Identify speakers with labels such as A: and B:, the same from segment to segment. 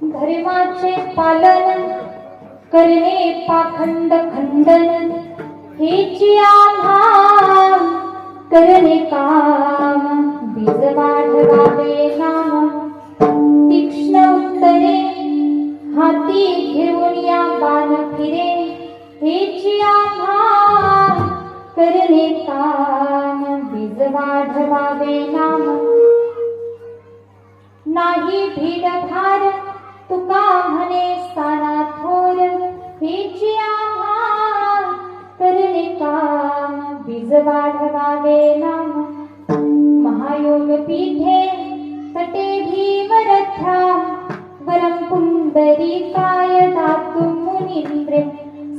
A: धर्माचे पालन करणे पाखंड खंडन हेची आम्हा करणे काम बीज वाढवावे नाम तीक्ष्ण उत्तरे हाती घेऊन या बाण फिरे हेची आम्हा करणे काम बीज वाढवावे नाम नाही भीड भार तुका म्हणे स्थाना थोर हेची आम्हा करणे काम बीज वाढवावे नाम महायोग पीठे तटे भीमरथ्या वरं पुंडरीकाय दातुं मुनींद्रे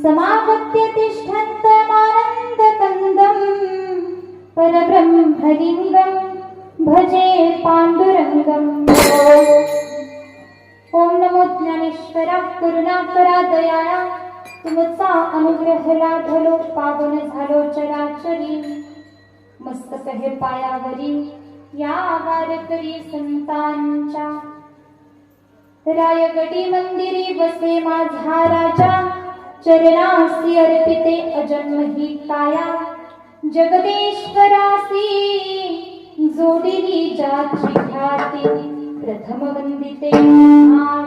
A: समागत्य तिष्ठन्तमानन्दकन्दं परब्रह्मलिङ्गं भजे पाण्डुरङ्गम् ओम नमो ज्ञानेश्वरा करुणाकरा दयाळा तुमचा अनुग्रह लाभलो पावन झालो चराचरी मस्तक हे पायावरी या वारकरी संतांच्या रायगडी मंदिरी बसे माझा राजा चरणासी अर्पिते अजन्म ही काया जगदेश्वरासी जोडिली जाची ख्याती प्रथम वंदिते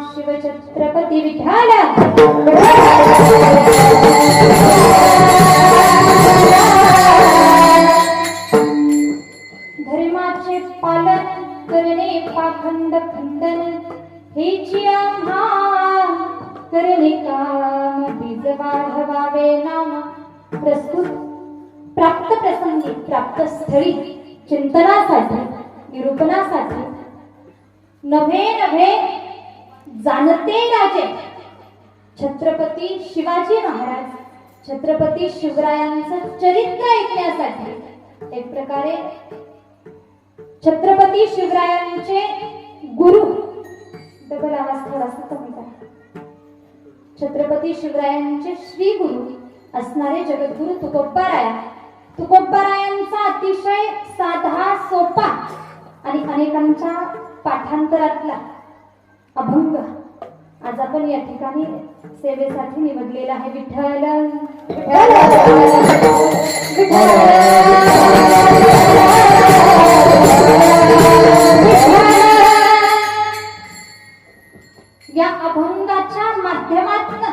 A: शिव छत्रपती विठ्ठल धर्माचे पालन करणे पाखंड खंडन हेची आम्हा करणे काम बीज वाढवावे नाम प्रस्तुत प्राप्त प्रसंगी प्राप्त स्थळी चिंतनासाठी निरूपणासाठी नभे नभे जाणते राजे छत्रपती शिवाजी महाराज छत्रपती शिवरायांचं चरित्र ऐकण्यासाठी एक प्रकारे छत्रपती शिवरायांचे गुरु डबल आवाज थोडासा कमी करा छत्रपती शिवरायांचे श्री गुरु असणारे जगद्गुरु तुकोबारायांचा अतिशय साधा सोपा आणि अनेकांच्या पाठांतरातला अभंग आज आपण या ठिकाणी सेवेसाठी निवडलेला आहे विठ्ठल या अभंगाच्या माध्यमातून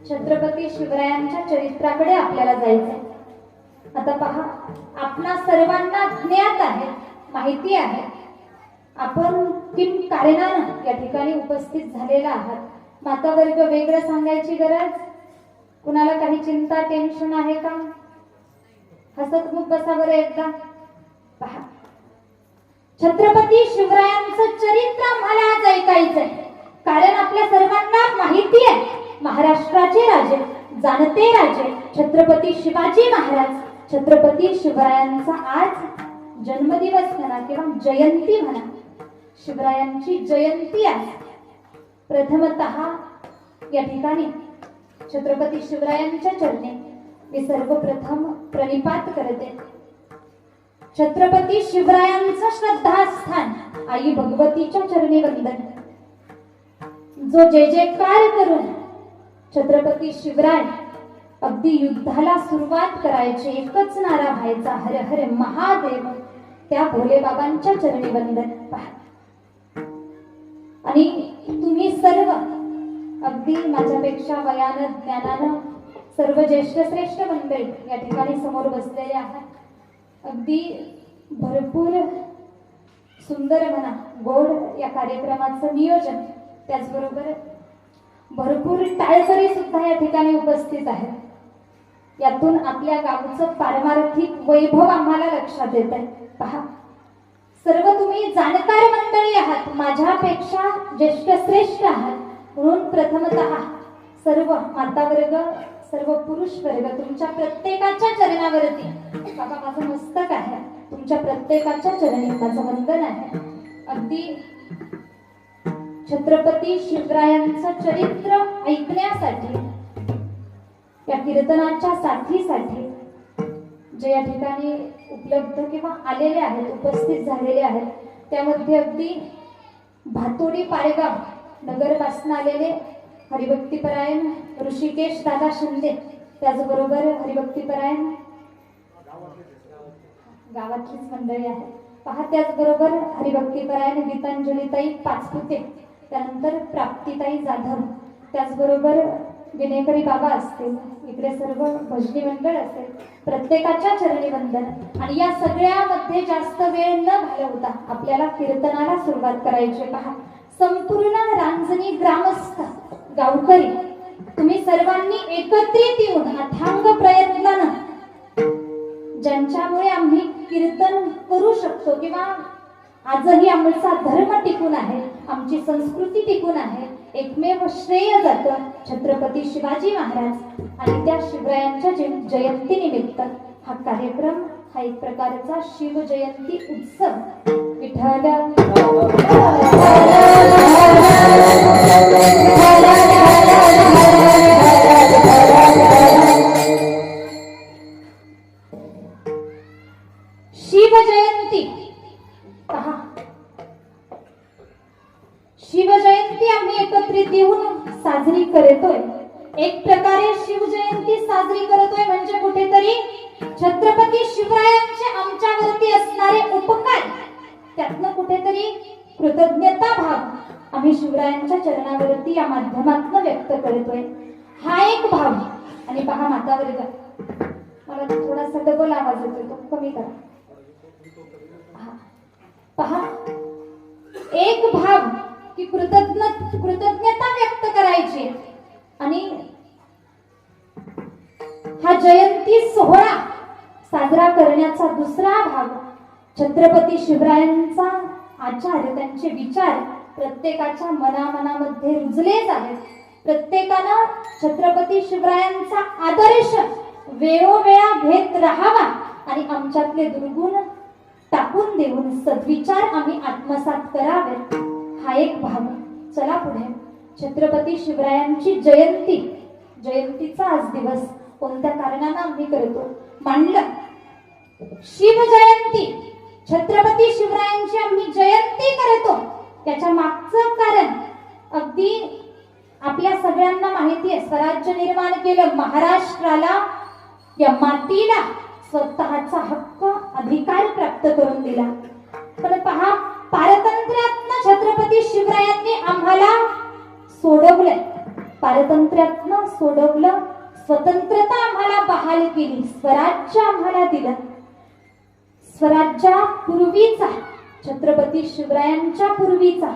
A: छत्रपती शिवरायांच्या चरित्राकडे आपल्याला जायचंय. आता पहा आपणा सर्वांना ज्ञात आहे माहिती आहे आपण किम कारणानं या ठिकाणी उपस्थित झालेला आहात. माता वर्ग वेगळं सांगायची गरज कुणाला काही चिंता टेन्शन आहे का? हसतमुख बसा बरं एकदा. पहा छत्रपती शिवरायांचं चरित्र आम्हाला आज ऐकायचंय कारण आपल्या सर्वांना माहिती आहे महाराष्ट्राचे राजे जाणते राजे छत्रपती शिवाजी महाराज छत्रपती शिवरायांचा आज जन्मदिवस म्हणा किंवा जयंती म्हणा शिवरायांची जयंती आहे. प्रथमतः या ठिकाणी छत्रपती शिवरायांच्या चरणी मी सर्वप्रथम प्रणिपात करते. छत्रपती शिवरायांचं श्रद्धास्थान आई भगवतीच्या चरणी वंदन. जो जय जयकार करून छत्रपती शिवराय अगदी युद्धाला सुरुवात करायची एकच नारा व्हायचा हर हर महादेव त्या भोले बाबांच्या चरणी वंदन. पहा आणि तुम्ही सर्व अगदी माझ्यापेक्षा वयानं ज्ञानानं सर्व ज्येष्ठ श्रेष्ठ मंडळी या ठिकाणी समोर बसलेले आहात. अगदी भरपूर सुंदर म्हणा गोड या कार्यक्रमाचं नियोजन त्याचबरोबर भरपूर टाळकरी सुद्धा या ठिकाणी उपस्थित आहेत. यातून आपल्या गावचं पारमार्थिक वैभव आम्हाला लक्षात येत आहे. पहा सर्व तुम्ही जाणकार मंडळी आहात माझ्यापेक्षा ज्येष्ठ श्रेष्ठ आहात म्हणून प्रथमतः सर्व माता वर्ग सर्व पुरुष वर्ग तुमच्या प्रत्येकाच्या चरणावरती बाबा माझं मस्तक आहे तुमच्या प्रत्येकाच्या चरणी माझं वंदन आहे. अगदी छत्रपती शिवरायांचं चरित्र ऐकण्यासाठी या कीर्तनाच्या साथीसाठी जे या ठिकाणी उपलब्ध किंवा आलेले आहेत उपस्थित झालेले आहेत त्यामध्ये अगदी भातोडी पारेगाव नगर पासून आलेले हरिभक्तीपरायण ऋषिकेश दादा शिंदे, त्याचबरोबर हरिभक्तीपरायण गावातलीच मंडळी आहे पहा, त्याचबरोबर हरिभक्तीपरायण गीतांजलीताई पाचपुते, त्यानंतर प्राप्तीताई जाधव, त्याचबरोबर विनेकरी बाबा असतील, इकडे सर्व भजनी मंडळ असेल, प्रत्येकाच्या चरणी वंदन. आणि या सगळ्यामध्ये जास्त वेळ न घालवता आपल्याला कीर्तनाला सुरुवात करायची. पहा, संपूर्ण रांजणी ग्रामस्थ गावकरी तुम्ही सर्वांनी एकत्रित येऊन अथांग प्रयत्नानं, ज्यांच्यामुळे आम्ही कीर्तन करू शकतो किंवा आजही आमचा धर्म टिकून आहे, आमची संस्कृती टिकून आहे, एकमेव श्रेय जातं छत्रपती शिवाजी महाराज आणि त्या शिवरायांच्या जयंतीनिमित्त हा कार्यक्रम, हा एक प्रकारचा शिवजयंती उत्सव. विठ्ठल शिवजयंती. पहा, शिवजयंती आम्ही एकत्रित येऊन साजरी करतोय. एक प्रकारे शिवजयंती साजरी करतोय म्हणजे कुठेतरी छत्रपती शिवरायांचे आमच्यावरती असणारे उपकार, त्यातनं कुठेतरी कृतज्ञता भाव आम्ही शिवरायांच्या चरणावरती या माध्यमातून व्यक्त करतोय. हा एक भाव. आणि पहा माता वर्ग, मला थोडासा डबल आवाज येतोय, तो कमी करा. पहा, एक भाव की कृतज्ञता व्यक्त करायची. आणि हा जयंती सोहळा साजरा करण्याचा दुसरा भाग, छत्रपती शिवरायांचा आचार, त्यांचे विचार प्रत्येकाच्या मनामध्ये रुजले जावेत. प्रत्येकानं छत्रपती शिवरायांचा आदर्श वेळोवेळा घेत राहावा आणि आमच्यातले दुर्गुण टाकून देऊन सद्विचार आम्ही आत्मसात करावेत. हा एक भाग. चला पुढे. छत्रपती शिवरायांची जयंती, जयंतीचा आज दिवस कोणत्या कारणानं आम्ही करतो मांडलं. शिवजयंती, छत्रपती शिवरायांची आम्ही जयंती करतो. त्याच्या मागचं कारण अगदी आपल्या सगळ्यांना माहिती आहे. स्वराज्य निर्माण केलं, महाराष्ट्राला, या मातीला स्वतःचा हक्क, अधिकार प्राप्त करून दिला. पण पहा, पारतंत्र्यातनं छत्रपती शिवरायांनी आम्हाला सोडवलंय, पारतंत्र्यातनं सोडवलं, स्वतंत्रता आम्हाला बहाल केली, स्वराज्य आम्हाला दिलं. स्वराज्यापूर्वीचा, छत्रपती शिवरायांच्या पूर्वीचा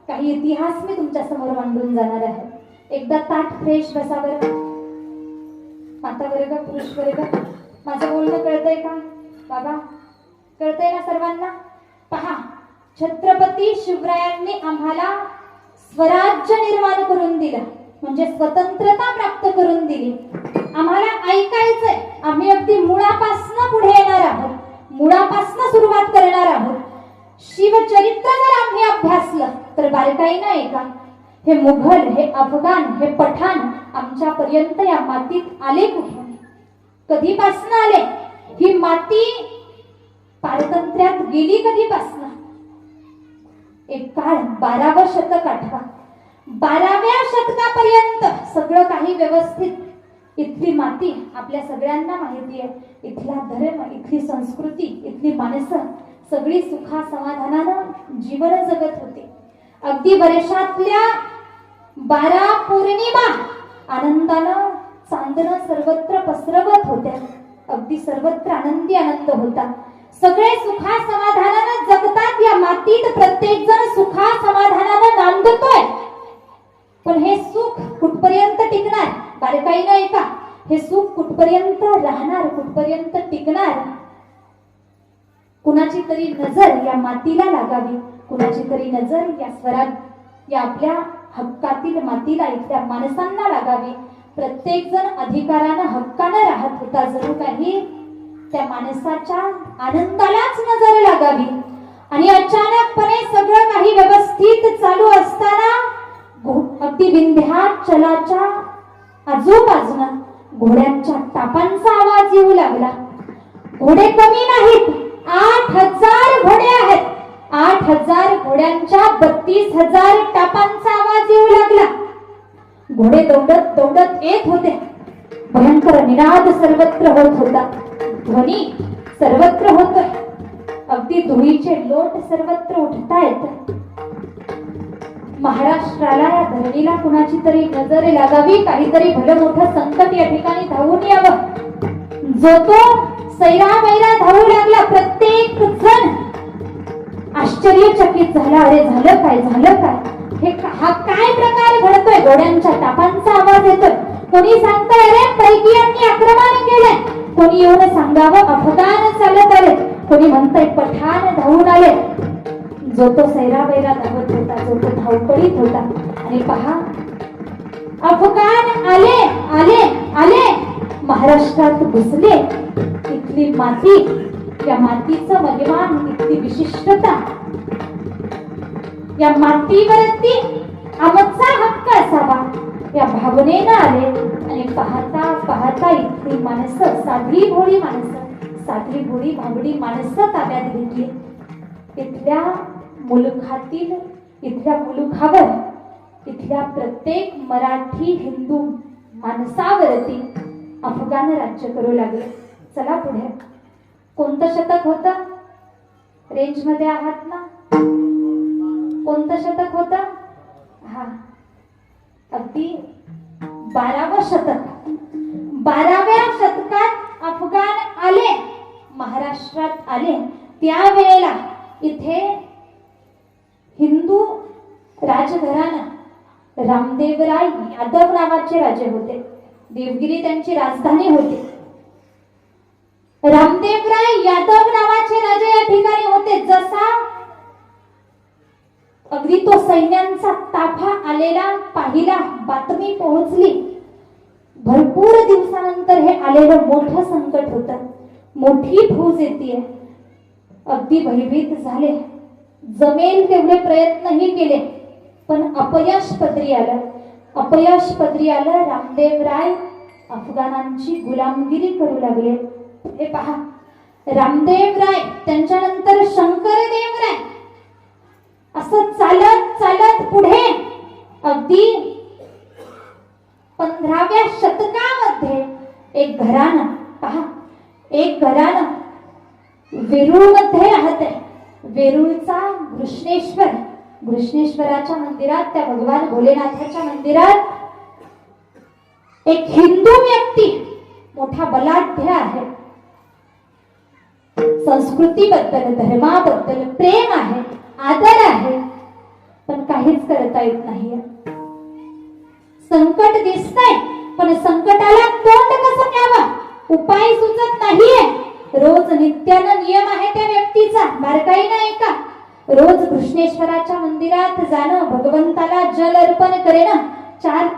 A: काही इतिहास मी तुमच्या समोर मांडून जाणार आहे. एकदा ताट फ्रेश बसा बरं. माता वर्ग, पुरुष वर्ग, माझं बोलणं कळतंय का बाबा? कळतंय ना सर्वांना? पहा, छत्रपती शिवरायांनी आम्हाला स्वराज्य निर्माण करून दिलं, म्हणजे स्वतंत्रता प्राप्त करून दिली. आम्हाला ऐकायचंय, आम्ही अगदी मुळापासून पुढे येणार आहोत, मुळापासून सुरुवात करणार आहोत. शिवचरित्र जर आम्ही अभ्यासलं तर बारकाईनं ऐका. हे मुघल, हे अफगाण, हे पठाण आमच्या पर्यंत या मातीत आले कुठून, कधीपासून आले? ही माती पारतंत्र्यात गेली कधीपासून? एक काळ 12वं शतक आठवा. 12व्या शतकापर्यंत सगळं काही व्यवस्थित. इथली माती आपल्या सगळ्यांना माहिती आहे. इथला धर्म, इथली संस्कृती, इथली माणसं सगळी सुखा समाधानानं जीवन जगत होती. अगदी वर्षातल्या 12 पौर्णिमा आनंदानं चांदणं सर्वत्र पसरवत होत्या. अगदी सर्वत्र आनंदी आनंद होता. सगळे सुखा समाधानानं जगतात. या मातीत प्रत्येक जण सुखा समाधानानं नांदतोय. पण हे सुख कुठपर्यंत टिकणार? बारकाईनं ऐका. हे सुख कुठपर्यंत राहणार, कुठपर्यंत टिकणार? कुणाची तरी नजर या मातीला लागावी, कुणाची तरी नजर या स्वराज, या आपल्या हक्कातील मातीला, इथल्या माणसांना लागावी. प्रत्येक जण अधिकारानं, हक्कानं राहत होता. जणू काही त्या माणसाच्या आनंदालाच नजर लागावी. आणि अचानकपणे सगळं काही व्यवस्थित चालू असताना अगदी विंध्याचलाच्या आजूबाजूला घोड्यांच्या टापांचा आवाज येऊ लागला. घोडे कमी नाहीत, 8000 घोडे आहेत. 8000 घोड्यांच्या 32,000 टापांचा आवाज येऊ घोडे दौडत दौडत येत होते. भयंकर निनाद सर्वत्र होत होता. ध्वनी सर्वत्र होतोय. अगदी धुळीचे लोट सर्वत्र उठतायत. महाराष्ट्राला, या धरणीला कुणाची तरी नजर लागावी, काहीतरी भलं मोठं संकट या ठिकाणी धावून यावं. जो तो सैरावैरा धावू लागला. प्रत्येक जण आश्चर्यचकित झाला. अरे झालं काय, झालं काय, हा काय प्रकार घडतोय? घोड्यांच्या टापांचा आवाज येतोय. कोणी सांगतंय अरे परकीयांनी आक्रमण केलंय. कोणी येऊन सांगावं अफगाण चालत आले. कोणी म्हणतंय पठाण धावून आले. जो तो सैरावैरा धावत होता, जो तो धावपळीत होता. आणि पहा, अफगाण आले आले आले, महाराष्ट्रात घुसले. इथली माती, या मातीचं महिमान, इथली विशिष्टता, या मातीवरती आमचा हक्क असावा, या भावनेनं आले. आणि पाहता पाहता इथली माणसं, साधी भोळी माणसं, साधी भोळी भाबडी माणसं ताब्यात घेतली. इथल्या मुलुखातील, इथल्या मुलुखावर, इथल्या प्रत्येक मराठी हिंदू माणसावरती अफगाण राज्य करू लागले. चला पुढे. कोणतं शतक होतं? रेंज मध्ये आहात ना? कोणतं शतक होतं? हा, अगदी 12वं शतक. 12व्या शतकात अफगाण आले, महाराष्ट्रात आले. त्यावेळेला इथे हिंदू राजघराणं, रामदेवराय यादव नावाचे राजे होते. देवगिरी त्यांची राजधानी होती. रामदेवराय यादव नावाचे राजे या ठिकाणी होते. जसा अगदी तो सैन्यांचा ताफा आलेला पाहिला, बातमी पोहोचली. भरपूर दिवसानंतर हे आलेलं मोठं संकट होतं. मोठी फौज येते. अगदी भयभीत झाले. जमेल तेवढे प्रयत्नही केले, पण अपयश पदरी आलं. अपयश पदरी आलं. रामदेवराय अफगाणांची गुलामगिरी करू लागले. हे पहा, रामदेवराय, त्यांच्यानंतर शंकरदेवराय, असं चालत चालत पुढे अगदी 15व्या शतकामध्ये एक घराणं, पहा, एक घराणं वेरूळमध्ये राहते. वेरूळचा घृष्णेश्वर, घृष्णेश्वराच्या मंदिरात, त्या भगवान भोलेनाथाच्या मंदिरात एक हिंदू व्यक्ती मोठा बलाढ्य आहे. संस्कृतीबद्दल, धर्माबद्दल प्रेम आहे, आदर आहे, पण काहीच करता येत नाहीये. संकट दिसतंय, पण संकटाला तोंड कसं द्यावं, उपाय सुचत नाहीये. रोज नित्यानं नियम आहे त्या व्यक्तीचा, बारकाई नाही का? रोज कृष्णेश्वराच्या मंदिरात जाणं, भगवंताला जल अर्पण करेन, चार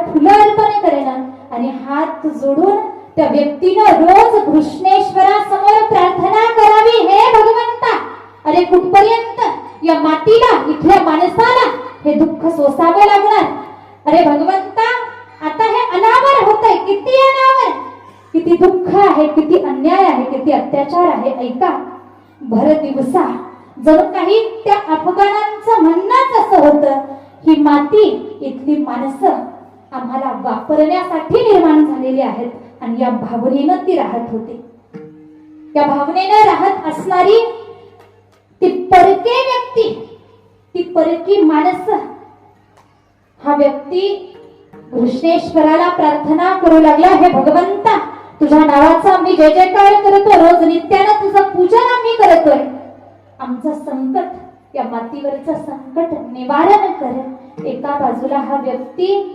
A: फुलं अर्पण करेन, आणि हात जोडून त्या व्यक्तीनं रोज कृष्णेश्वरासमोर प्रार्थना करावी, हे भगवंता, अरे कुठपर्यंत या मातीला, इथल्या माणसाला हे दुःख सोसावं लागणार? अरे भगवंता, आता हे अनावर होतंय, किती अनावर, किती दुःख आहे, किती अन्याय आहे, किती अत्याचार आहे. ऐका, भर दिवसा जणू काही त्या अफगाणांचं म्हणणंच असं होतं, ही माती, इथली माणसं आम्हाला वापरण्यासाठी निर्माण झालेली आहेत. आणि या भावनेनं ती राहत होती. या भावनेनं राहत असणारी ती परके व्यक्ती, ती परकी माणसं, हा व्यक्ती कृष्णेश्वराला प्रार्थना करू लागला, हे भगवंता, तुझ्या नावाचा आम्ही जय जयकार करतो, रोज नित्यानं तुझं पूजन आम्ही करतोय. आमचं संकट, या मातीवरचं संकट निवारण कर. एका बाजूला हा व्यक्ती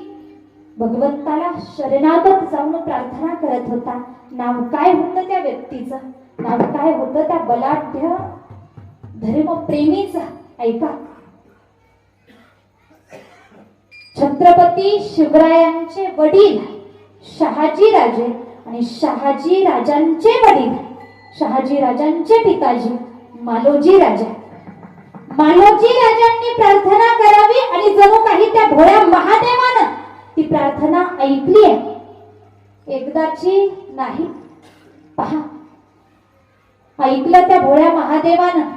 A: भगवंताला शरणागत जाऊन प्रार्थना करत होता. नाव काय होतं त्या व्यक्तीचं? नाव काय होतं त्या बलाढ्य धर्मप्रेमीचं? ऐका, छत्रपती शिवरायांचे वडील शहाजी राजे आणि शहाजी राजांचे वडील, शहाजी राजांचे पिताजी मालोजी राजा, मालोजी राजांनी प्रार्थना करावी आणि जणू काही त्या भोळ्या महादेवानं ती प्रार्थना ऐकली आहे. एकदाची नाही, पहा, ऐकलं त्या भोळ्या महादेवानं.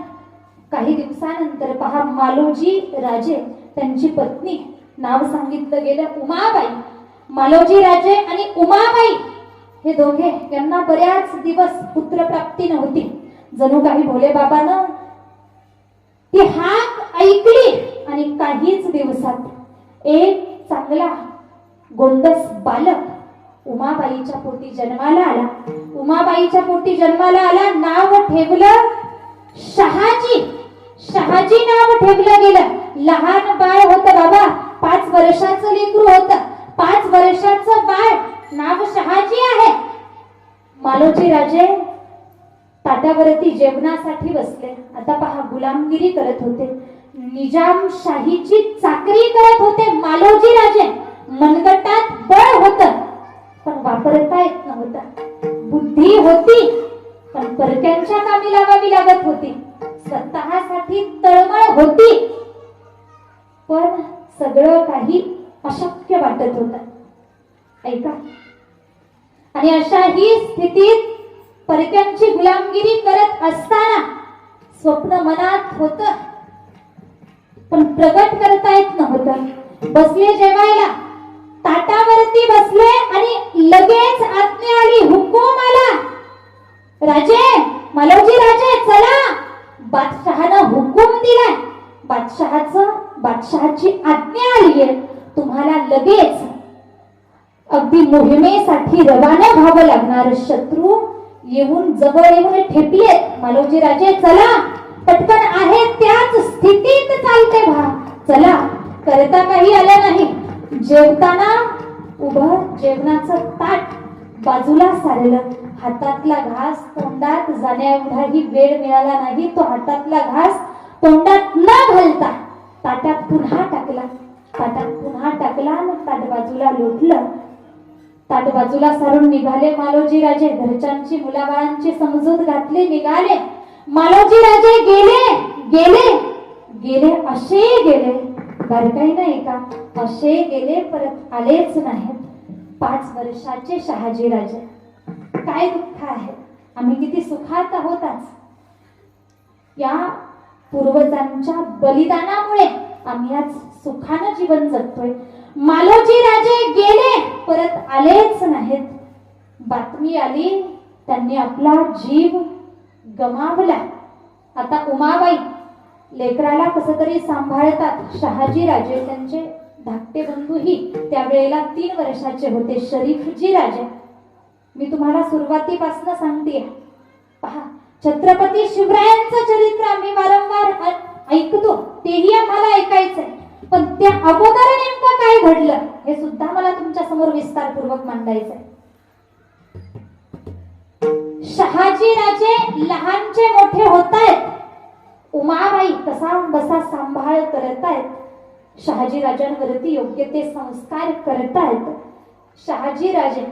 A: काही दिवसानंतर पहा, मालोजी राजे, त्यांची पत्नी नाव सांगितलं गेलं उमाबाई. मालोजी राजे आणि उमाबाई हे दोघे, यांना बऱ्याच दिवस पुत्रप्राप्ती नव्हती. जणू काही भोले बाबानं ती हाक ऐकली आणि काहीच दिवसात एक चांगला गोंडस बालक उमाबाईच्या पोटी जन्माला आला. उमाबाईच्या पोटी जन्माला आला. नाव ठेवलं शहाजी. शहाजी नाव ठेवलं गेलं. लहान बाळ होतं बाबा, 5 वर्षाचं लेकरू होतं. 5 वर्षाचं बाळ, नाव शहाजी आहे. मालोजी राजे ताटावरती जेवणासाठी बसले. आता पहा, गुलामगिरी करत होते, निजामशाहीची चाकरी करत होते. मालोजी राजे मनगटात बळ होतं, पण वापरता येत नव्हतं. बुद्धी होती, पण परक्यांच्या कामी लावावी लागत होती. स्वतःसाठी तळमळ होती, पण सगळं काही अशक्य वाटत होतं. ऐका, आणि अशाही स्थितीत परक्यांची गुलामगिरी करत असताना स्वप्न मनात होत, पण प्रगट करता येत नव्हतं. बसले जेवायला, ताटावरती बसले आणि लगेच आज्ञा आली, हुकूम आला. राजे, मालोजी राजे, चला. बादशहानं हुकूम दिलाय. बादशहाची आज्ञा आली आहे. तुम्हाला लगेच अगदी मोहिमेसाठी रवाना व्हावं लागणार. शत्रू येऊन जवळ येऊन ठेपलेत. मालोजी राजे, चला. पटकन आहे त्याच स्थितीत चालते व्हा. चला. करता काही आलं नाही. जेवताना उभं जेवणाचं ताट बाजूला सारलं. हातातला घास तोंडात जाण्याएवढाही वेळ मिळाला नाही. तो हातातला घास तोंडात न घालता ताटात पुन्हा टाकला. आणि ताट बाजूला लोटलं. ताट बाजूला सारून निघाले मालोजी राजे. घरच्यांची मुलाबाळांची समजूत घातली, निघाले. मालोजी राजे गेले असे गेले. बारकाई नाही का, असे गेले, परत आलेच नाहीत. 5 वर्षाचे शहाजी राजे. काय दुःख आहे, आम्ही किती सुखात आहोत आज. या पूर्वजांच्या बलिदानामुळे आम्ही आज सुखानं जीवन जगतोय. मालोजी राजे गेले, परत आलेच नाहीत. बातमी आली, त्यांनी आपला जीव गमावला. आता उमाबाई लेकराला कसं तरी सांभाळतात. शहाजी राजे, त्यांचे धाकटे बंधूही त्यावेळेला 3 वर्षाचे होते, शरीफजी राजे. मी तुम्हाला सुरुवातीपासून सांगते, पहा, छत्रपती शिवरायांचं चरित्र आम्ही वारंवार ऐकतो, तेही आम्हाला ऐकायचंय, पण त्या अगोदर नेमकं काय घडलं हे सुद्धा मला तुमच्या समोर विस्तारपूर्वक मांडायचंय. शहाजी राजे लहानचे मोठे होतायत. उमाबाई कसा बसा सांभाळ करतायत. शहाजी राजांवरती योग्य ते संस्कार करतायत. शहाजी राजे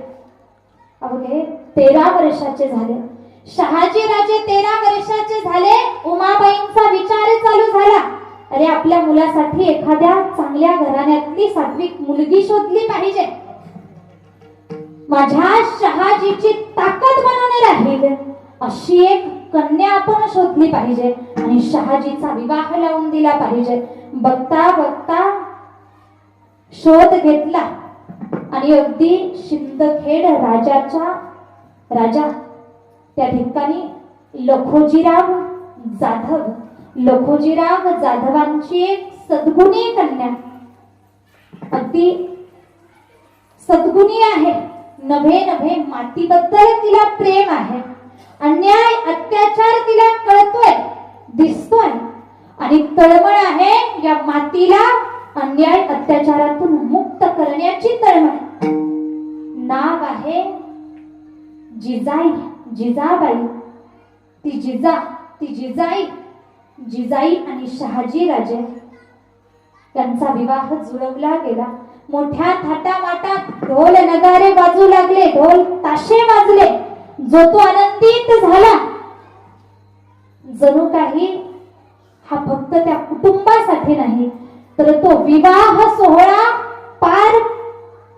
A: अवघे 13 वर्षाचे झाले. शहाजी राजे 13 वर्षाचे झाले. उमाबाईंचा विचार चालू झाला, अरे आपल्या मुलासाठी एखाद्या चांगल्या घराण्यातली सात्विक मुलगी शोधली पाहिजे. माझ्या शहाजीची ताकद बनवून राहील अशी एक कन्या आपण शोधली पाहिजे आणि शहाजीचा विवाह लावून दिला पाहिजे. बघता बघता शोध घेतला आणि अगदी शिंदखेड राजा त्या ठिकाणी लखोजीराव जाधवांची एक सद्गुणी कन्या, अगदी सद्गुणी आहे. नभे मातीबद्दल तिला प्रेम आहे. अन्याय अत्याचार तिला कळतोय, दिसतोय आणि तळमळ आहे या मातीला अन्याय अत्याचारातून मुक्त करण्याची तळमळ. नाव आहे जिजाबाई. ती जिजाई आणि शहाजी राजे त्यांचा विवाह जुळवला गेला. मोठ्या थाटामाटात ढोल नगारे वाजू लागले, ढोल ताशे वाजले. जो तो आनंदित झाला. जणू काही हा फक्त त्या कुटुंबासाठी नाही, तर तो विवाह सोहळा पार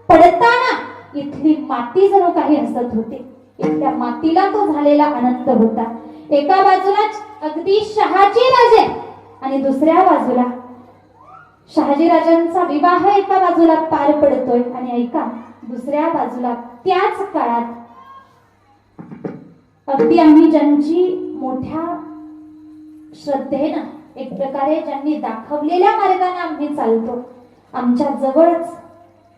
A: पडताना इथली माती जणू काही हसत होती. इथल्या मातीला तो झालेला आनंद होता. एका बाजूला अगदी शहाजी राजे आणि दुसऱ्या बाजूला शहाजीराजांचा विवाह एका बाजूला पार पडतोय आणि ऐका दुसऱ्या बाजूला त्याच काळात अगदी आम्ही ज्यांची मोठ्या श्रद्धेनं एक प्रकारे ज्यांनी दाखवलेल्या मार्गाने आम्ही चालतो, आमच्या जवळच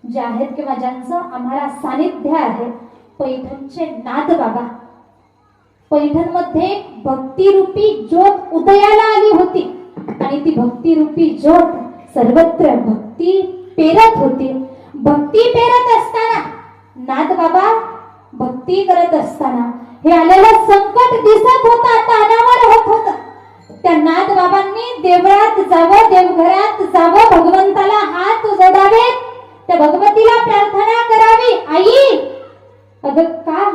A: जे आहेत किंवा ज्यांचं आम्हाला सानिध्य आहे, पैठणचे नाथ बाबा. पैठणमध्ये भक्तिरूपी ज्योत उदयाला आली होती आणि ती भक्तिरूपी ज्योत सर्वत्र भक्ती पेरत होती. भक्ती पेरत असताना नाथ बाबा भक्ती करत असताना हे आलेलं संकट दिसत होतं, आता अनावर होत होतं. त्या नाथ बाबांनी देवळात जावं, देवघरात जावं, भगवंताला हात जोडावेत, त्या भगवतीला प्रार्थना करावी. आई अगं का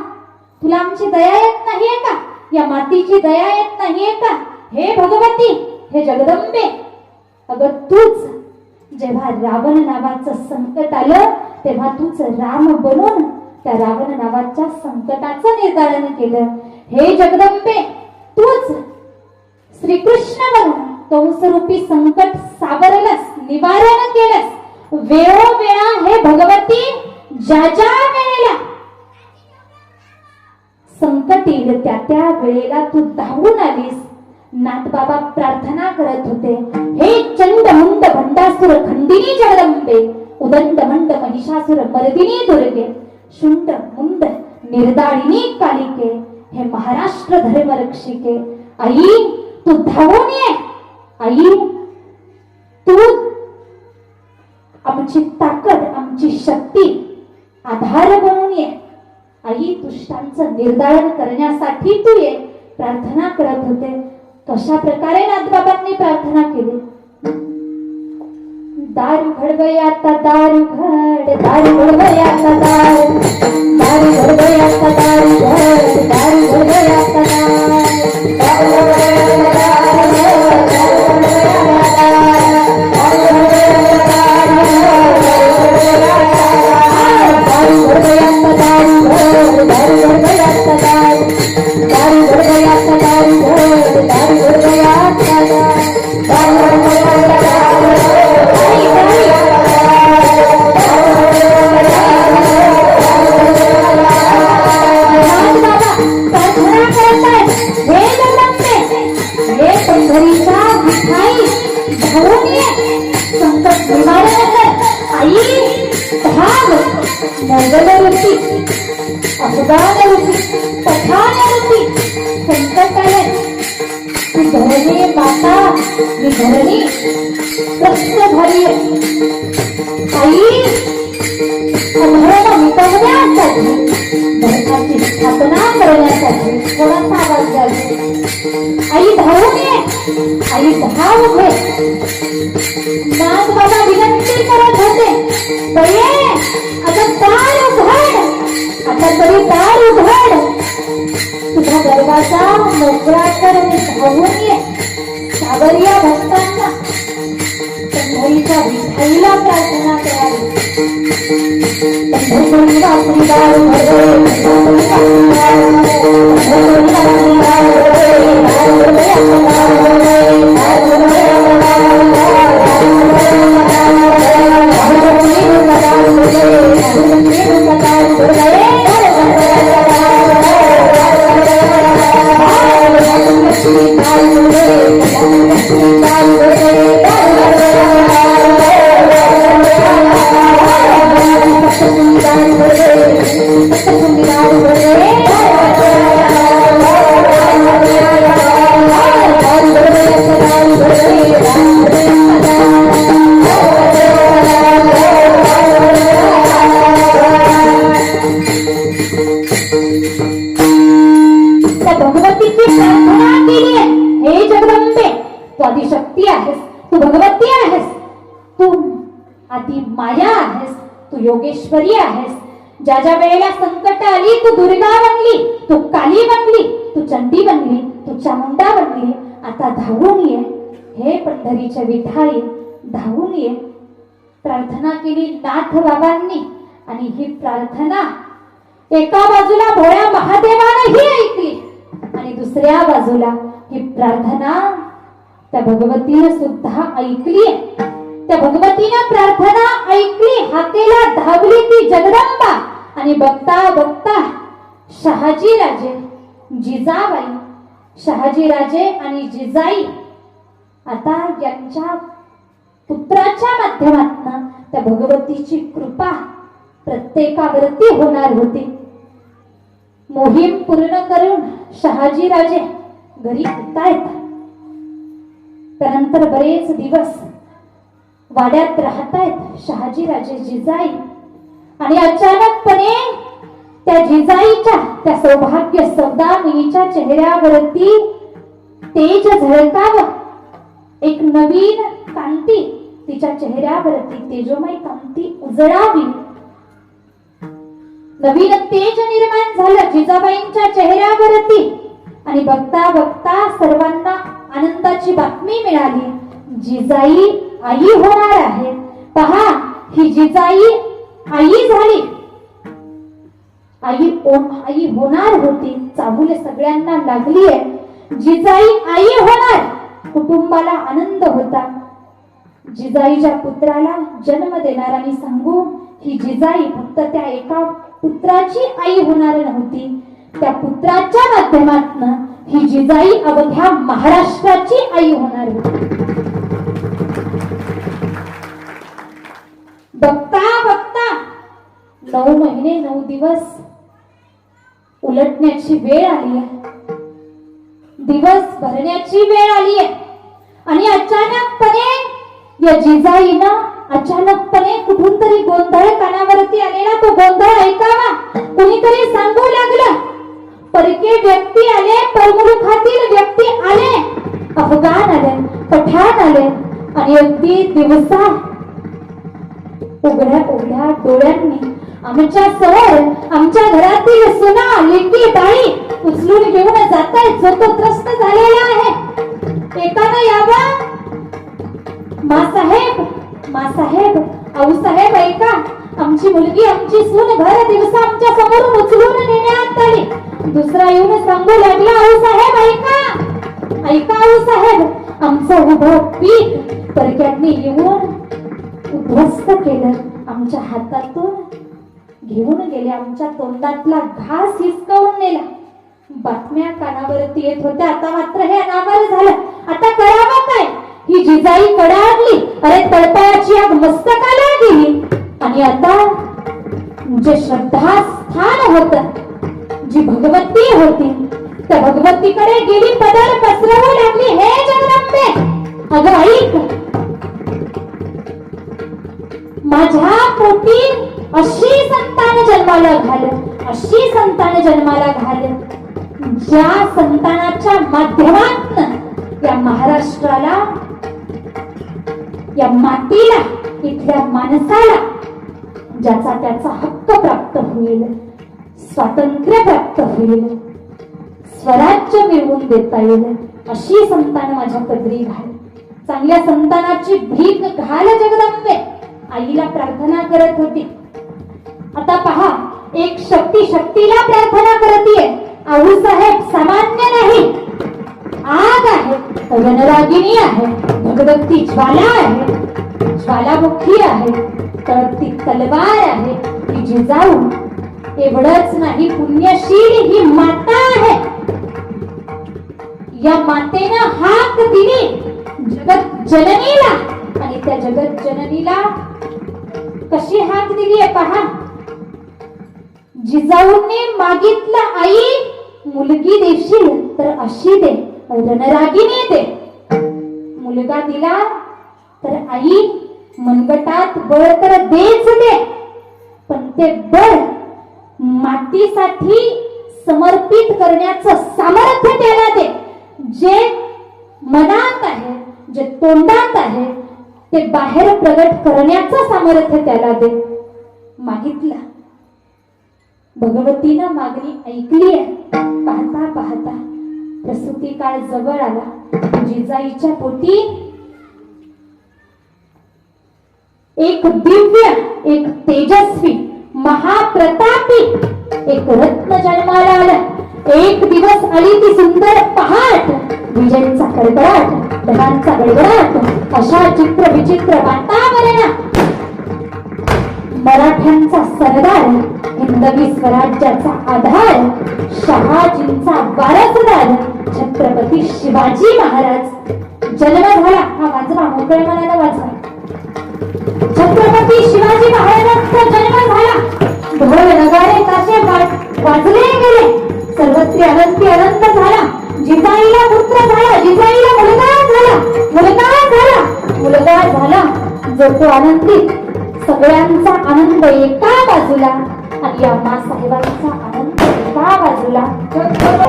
A: तुला आमची दया येत नाहीये का? या मातीची दया येत नाहीये का? हे भगवती, हे जगदंबे, अगं तूच जेव्हा रावण नावाचं संकट आलं तेव्हा तूच राम बनून त्या रावण नावाच्या संकटाचं निवारण केलं. हे जगदंबे, तूच श्रीकृष्ण बनून कंसरूपी संकट सावरलंस, निवारण केलंस. वेळोवेळा हे भगवती ज्या ज्या वेळेला संकट येईल त्या त्या वेळेला तू धावून आलीस. नाथ बाबा प्रार्थना करत होते, हे चंड मुंड भंडासुर खंडिनी जगदंबे, उदंड मंड महिषासुर मर्दिनी दुर्गे, शुंड मुंड निर्दाळिनी कालिके, हे महाराष्ट्र धर्म रक्षिके. आई तू धावून ये. आई तू आमची ताकद, आमची शक्ती, आधार बनून ये. आई दुष्टांचं निर्दारण करण्यासाठी तू ये. प्रार्थना करत होते. कशा प्रकारे नाथबाबांनी प्रार्थना केली? दारू घडवयाता दारू घड, दारू घडवयाता दारू, दारू घडवयाता दारू घड, दारू घडवयाता दारू, दारू घडवयाता योगेश्वरी आहेस. ज्या ज्या वेळेला संकट आली तू दुर्गा बनली, तू काली बनली, तू चंडी बनली, तू चामुंडा बनली. आता धावून ये हे पंढरीच्या विठाई, धावून ये. प्रार्थना केली नाथ बाबांनी आणि ही प्रार्थना एका बाजूला भोळ्या महादेवानेही ऐकली आणि दुसऱ्या बाजूला ही प्रार्थना त्या भगवतीने सुद्धा ऐकली. त्या भगवतीनं प्रार्थना ऐकली, हाकेला धावली ती जगदंबा. आणि बघता बघता शहाजी राजे, जिजाबाई, शहाजी राजे आणि जिजाई आता यांच्या पुत्राच्या माध्यमातून त्या भगवतीची कृपा प्रत्येकावरती होणार होती. मोहीम पूर्ण करून शहाजी राजे घरी येतायत. त्यानंतर बरेच दिवस वाड्यात राहतायत शहाजी राजे, जिजाई. आणि अचानकपणे त्या जिजाईच्या, त्या सौभाग्य सौदामिनीच्या चेहऱ्यावरती तेज झळकावं, एक नवीन कांती तिच्या चेहऱ्यावरती, तेजोमय कांती उजळावी, नवीन तेज निर्माण झालं जिजाबाईंच्या चेहऱ्यावरती. आणि बघता बघता सर्वांना आनंदाची बातमी मिळाली, जिजाई आई होणार आहे. पहा, ही जिजाई आई झाली, आई होणार होती. चाहूल सगळ्यांना लागली आहे, जिजाई आई होणार. कुटुंबाला आनंद होता. जिजाईच्या पुत्राला जन्म देणार. आणि सांगू, ही जिजाई फक्त त्या एका पुत्राची आई होणार नव्हती, त्या पुत्राच्या माध्यमातून ही जिजाई अवघ्या महाराष्ट्राची आई होणार होती. बघता बघता 9 महिने 9 दिवस उलटण्याची वेळ आली आहे, दिवस भरण्याची वेळ आली आहे. आणि अचानकपणे या जिजाईनं अचानकपणे कुठून तरी गोंधळ कानावरती आलेला, तो गोंधळ ऐकावा. कुणीतरी सांगू लागलं, परके व्यक्ती आले, परमुलुखातील व्यक्ती आले, अफगाण आले, पठाण आले. आणि अगदी दिवसा उघड्या उघड्या डोळ्यांनी आमच्या समोर आमच्या घरातील सुना, लेकी, बाई उचलून घेऊन जातायत. जो तो त्रस्त झालेला आहे. एकानं यावं, मासाहेब, आऊसाहेब ऐका, आमची मुलगी, आमची सून घर दिवसा आमच्या समोरून उचलून नेण्यात आली. दुसरा येऊन सांगू लागला, आऊसाहेब ऐका आऊसाहेब, आमचं उभं पीठ परक्यातनी येऊन उद्ध्वस्त केलं, आमच्या हातातून घेऊन गेले, आमच्या तोंडातला घास हिसकावून नेला. बातम्या कानावरती येत होत्या. आता मात्र हे अनावर झालं. आता करावं काय? ही जिजाई कडाडली. अरे तळपायाची आग मस्तकाला गेली. आणि आता जे श्रद्धास्थान होत, जी भगवती होती, त्या भगवतीकडे गेली, पदर पसरवू लागली. हे जगदंबे, अगं ऐक, माझ्या पोटी अशी संतान जन्माला घाल, अशी संतान जन्माला घाल, ज्या संतानाच्या माध्यमातून या महाराष्ट्राला, या मातीला, इथल्या माणसाला ज्याचा त्याचा हक्क प्राप्त होईल, स्वातंत्र्य प्राप्त होईल, स्वराज्य मिळवून देता येईल, अशी संतान माझ्या पदरी घाल. चांगल्या संतानाची भीक घाल जगदंबे, आईला प्रार्थना करत होती. आता पहा, एक शक्तीला प्रार्थना करतीये. आऊसाहेब सामान्य नाही, आग आहे, रणरागिणी आहे, भगवती ज्वाला आहे, ज्वालामुखी आहे, तळपती तलवार आहे. ती जिजाऊ एवढंच नाही, पुण्यशील ही माता आहे. या मातेनं हाक दिली जगत जननीला. आणि त्या जगत जननीला कशी हाक दिली आहे पहा. जिजाऊने मागितलं, आई मुलगी देशील तर अशी दे, रणरागिणी दे. मुलगा दिला तर आई मनगटात बळ तर देच दे, पण ते बळ मातीसाठी समर्पित करण्याचं सामर्थ्य त्याला दे. जे मनात आहे, जे तोंडात आहे, ते बाहेर प्रगट करण्याचं सामर्थ्य त्याला दे. मागितलं, भगवतीनं मागणी ऐकली आहे. पाहता पाहता प्रसूती काळ जवळ आला. जिजाईच्या पोटी एक दिव्य, एक तेजस्वी, महाप्रतापी एक रत्न जन्माला आलं. एक दिवस आली ती सुंदर पहाट, विजेचा कडकडाट, ढगांचा गडगडाट, अशा चित्र विचित्र वातावरण मराठ्यांचा सरदार, हिंदवी स्वराज्याचा आधार, शहाजींचा वारसदार छत्रपती शिवाजी महाराज. जन्म झाला, हा वाजवा, मोकळ्या मनानं वाजवा. छत्रपती शिवाजी महाराजांचा जन्म झाला. ढोल नगारे ताशे वाजले गेले. सर्वत्र आनंदी आनंद झाला. जिजाईला पुत्र झाला, जिजाईला मुलगा झाला. जो तो आनंदी, सगळ्यांचा आनंद एका बाजूला आणि या मासाहेबांचा आनंद एका बाजूला.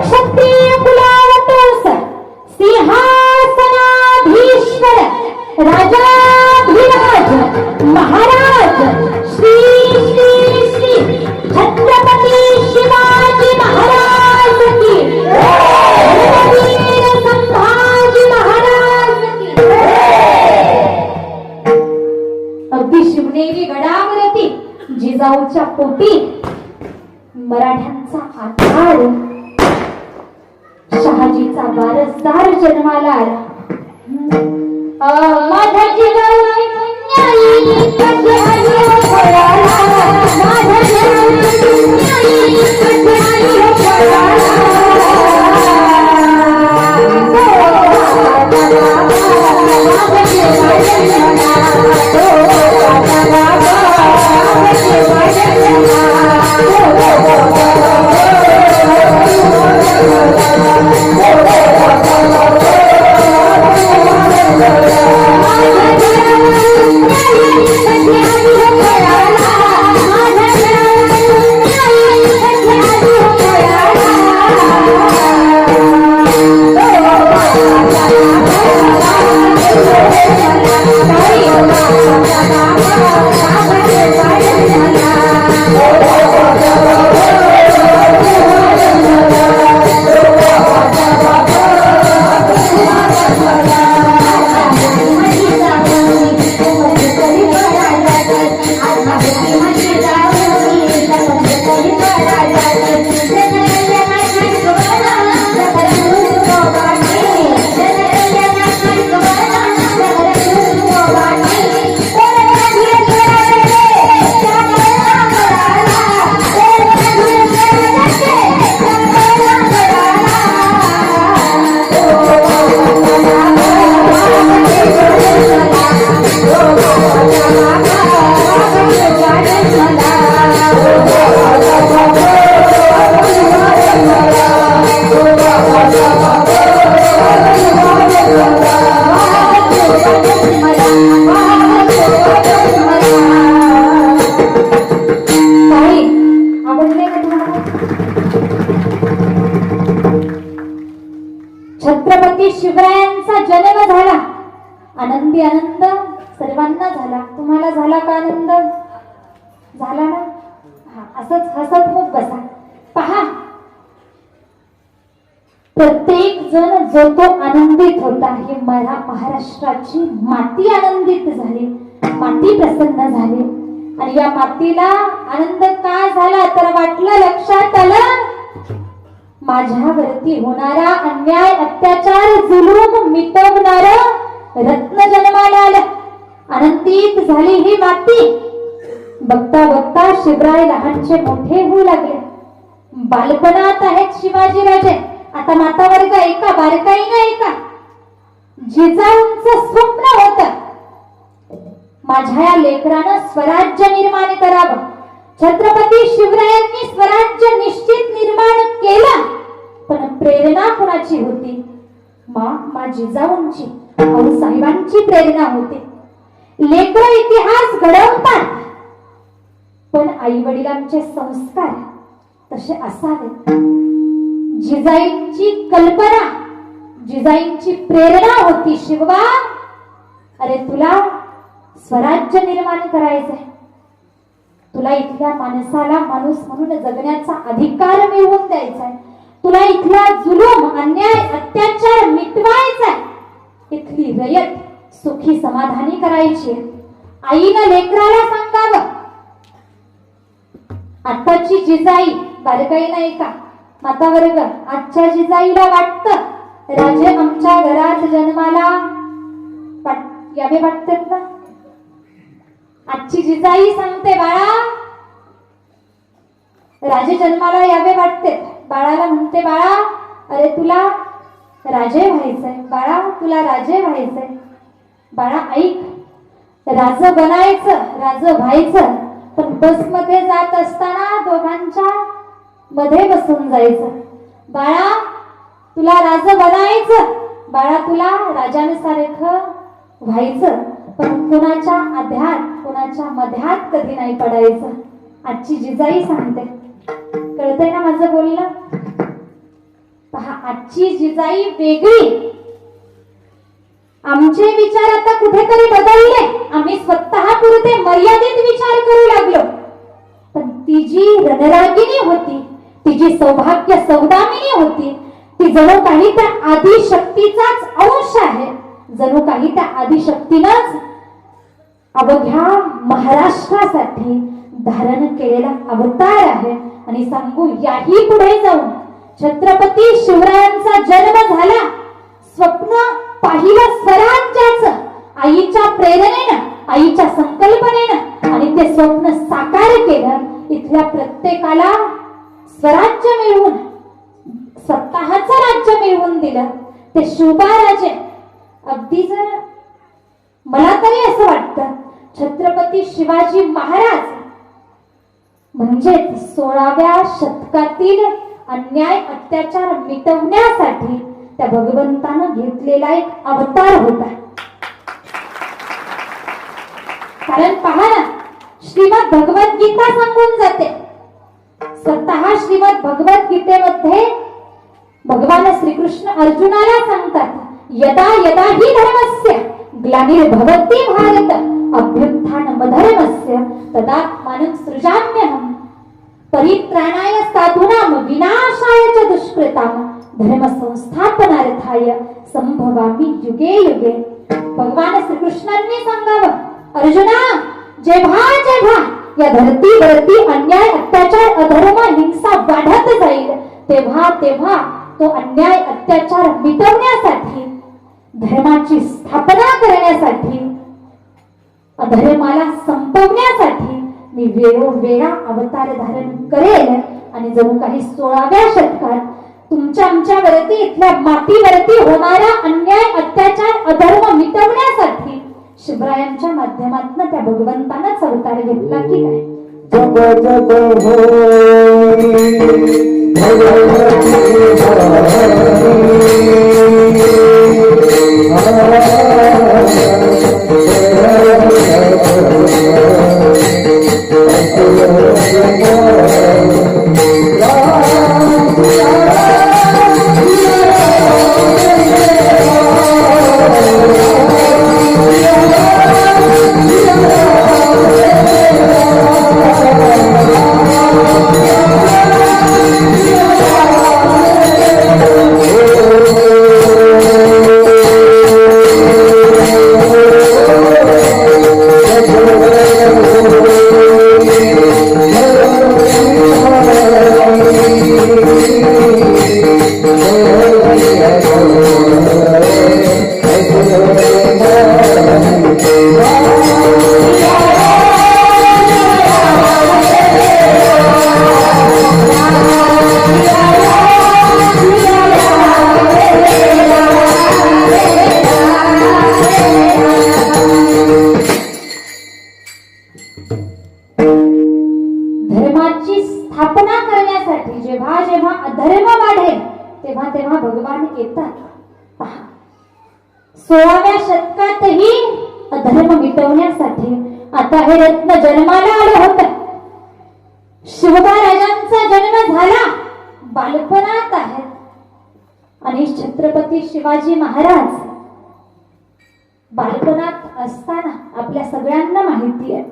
A: क्षत्रिय कुलावतंस सिंहासनाधीश्वर राजाधिराज महाराज श्री श्री श्री छत्रपती शिवाजी महाराज की वीर संभाजी महाराज की. अगदी शिवनेरी गडावरती जिजाऊच्या पोटी मराठ्यांचा आधार, शहाजीचा वारसदार जन्माला आला. माझा जिजाऊ न्यायी कधी आली हो फळाला, माझा जिजाऊ न्यायी कधी आली हो फळाला. छत्रपती शिवरायांचा जन्म झाला. आनंदी आनंद सर्वांना झाला. तुम्हाला झाला का आनंद? झाला ना? हा, असंच हसत होत बसा. पहा, प्रत्येक जण जो तो आनंदित होता. ही महाराष्ट्राची माती आनंदित झाली, माती प्रसन्न झाली. आणि या मातीला आनंद का झाला तर वाटलं, लक्षात आलं, माझ्यावरती होणारा अन्याय, अत्याचार, जुलूम मिटवणार रत्न जन्माला आलं. आनंदित झाली ही माती. बघता बघता शिवराय लहानचे मोठे होऊ लागले. बालपणात आहेत शिवाजी राजे. आता माता वर्ग एका बारकाई ना एका. जिजाऊंचं स्वप्न होतं, माझ्या या लेकरानं स्वराज्य निर्माण करावं. छत्रपती शिवरायांनी स्वराज्य निश्चित निर्माण केलं, पण प्रेरणा कुणाची होती? मा जिजाऊंची, भाऊसाहेबांची प्रेरणा होती. लेकर इतिहास घडवतात, पण आई वडिलांचे संस्कार तसे असावेत. जिजाईंची कल्पना, जिजाईंची प्रेरणा होती, शिवबा अरे तुला स्वराज्य निर्माण करायचंय, तुला इथल्या माणसाला माणूस म्हणून जगण्याचा अधिकार मिळवून द्यायचाय, तुला इथला जुलूम, अन्याय, अत्याचार मिटवायचाय, इथली रयत सुखी समाधानी करायची. आईनं लेकराला सांगावं. आताची जिजाई बारकाई नाही का माता वर्ग, आजच्या जिजाईला वाटतं राजे आमच्या घरात जन्माला यावे वाटतात ना. आजची जिजाई सांगते, बाळा राजे जन्माला यावे वाटते. बाळाला म्हणते, बाळा अरे तुला राजे व्हायचंय, बाळा तुला राजे व्हायचंय. बाळा ऐक, राज बनायचं, राज व्हायचं, पण बसमध्ये जात असताना दोघांच्या मध्ये बसून जायचं. बाळा तुला राज बनायचं, बाळा तुला राजांसारखं व्हायचं, पण कोणाच्या आध्यात कोणाच्या मध्यात कधी नाही पडायचं. आजची जिजाई सांगते, कळतंय ना माझं बोलणं? पहा, आजची जिजाई वेगळी. आमचे विचार आता कुठेतरी बदलले. आम्ही स्वतः पुरते मर्यादित विचार करू लागलो. पण ती जी रणरागिणी होती, ती जी सौभाग्य सौदामिनी होती, ती जणू काही त्या आदिशक्तीचाच अंश आहे. जणू काही त्या आदिशक्तीनंच अवघ्या महाराष्ट्रासाठी धारण केलेला अवतार आहे. आणि सांगू, याही पुढे जाऊन छत्रपती शिवरायांचा जन्म झाला. स्वप्न पाहिलं स्वराज्याचं आईच्या प्रेरणेनं, आईच्या संकल्पनेनं, आणि ते स्वप्न साकार केलं. इथल्या प्रत्येकाला स्वराज्य मिळवून, स्वतःचं राज्य मिळवून दिलं ते शिवबाराजे. अगदी जर मला तरी असं वाटतं, छत्रपती शिवाजी महाराज म्हणजे 16व्या शतकातील अन्याय अत्याचार मिटवण्यासाठी त्या भगवंतानं घेतलेला एक अवतार होता. कारण पहा ना, श्रीमद भगवद्गीता सांगून जाते. स्वतः श्रीमद भगवद्गीतेमध्ये भगवान श्रीकृष्ण अर्जुनाला सांगतात, यदा यदा हि धर्मस्य ग्लानिर्भवति भारत अभ्युत्थानमधर्मस्य तदात्मानं सृजाम्यहम् परित्राणाय साधूनां विनाशाय च दुष्कृताम् धर्म संस्थापनार्थाय संभवामि युगे युगे. भगवान श्रीकृष्णांनी सांगावं, अर्जुना, जेव्हा जेव्हा या धरतीवरती अन्याय अत्याचार अधर्म हिंसा वाढत जाईल, तेव्हा तेव्हा तो अन्याय अत्याचार मिटवण्यासाठी, धर्माची स्थापना करण्यासाठी, अधर्माला संपवण्यासाठी मी वेळोवेळा अवतार धारण करेल. आणि जणू काही 16व्या शतकात तुमच्या आमच्यावरती, इथल्या मातीवरती होणारा अन्याय अत्याचार अधर्म मिटवण्यासाठी शिवरायांच्या माध्यमातून त्या भगवंतानंच अवतार घेतला की काय?
B: जप जप
A: धर्माची स्थापना करण्यासाठी जेव्हा जेव्हा अधर्म वाढेल, तेव्हा तेव्हा भगवान येतात. पहा, 16व्या शतकातही अधर्म मिटवण्यासाठी आता हे रत्न जन्माला आलं होतं. शिवबाराजांचा जन्म झाला, बालपणात आहेत. आणि छत्रपती शिवाजी महाराज बालपणात असताना आपल्या सगळ्यांना माहिती आहे,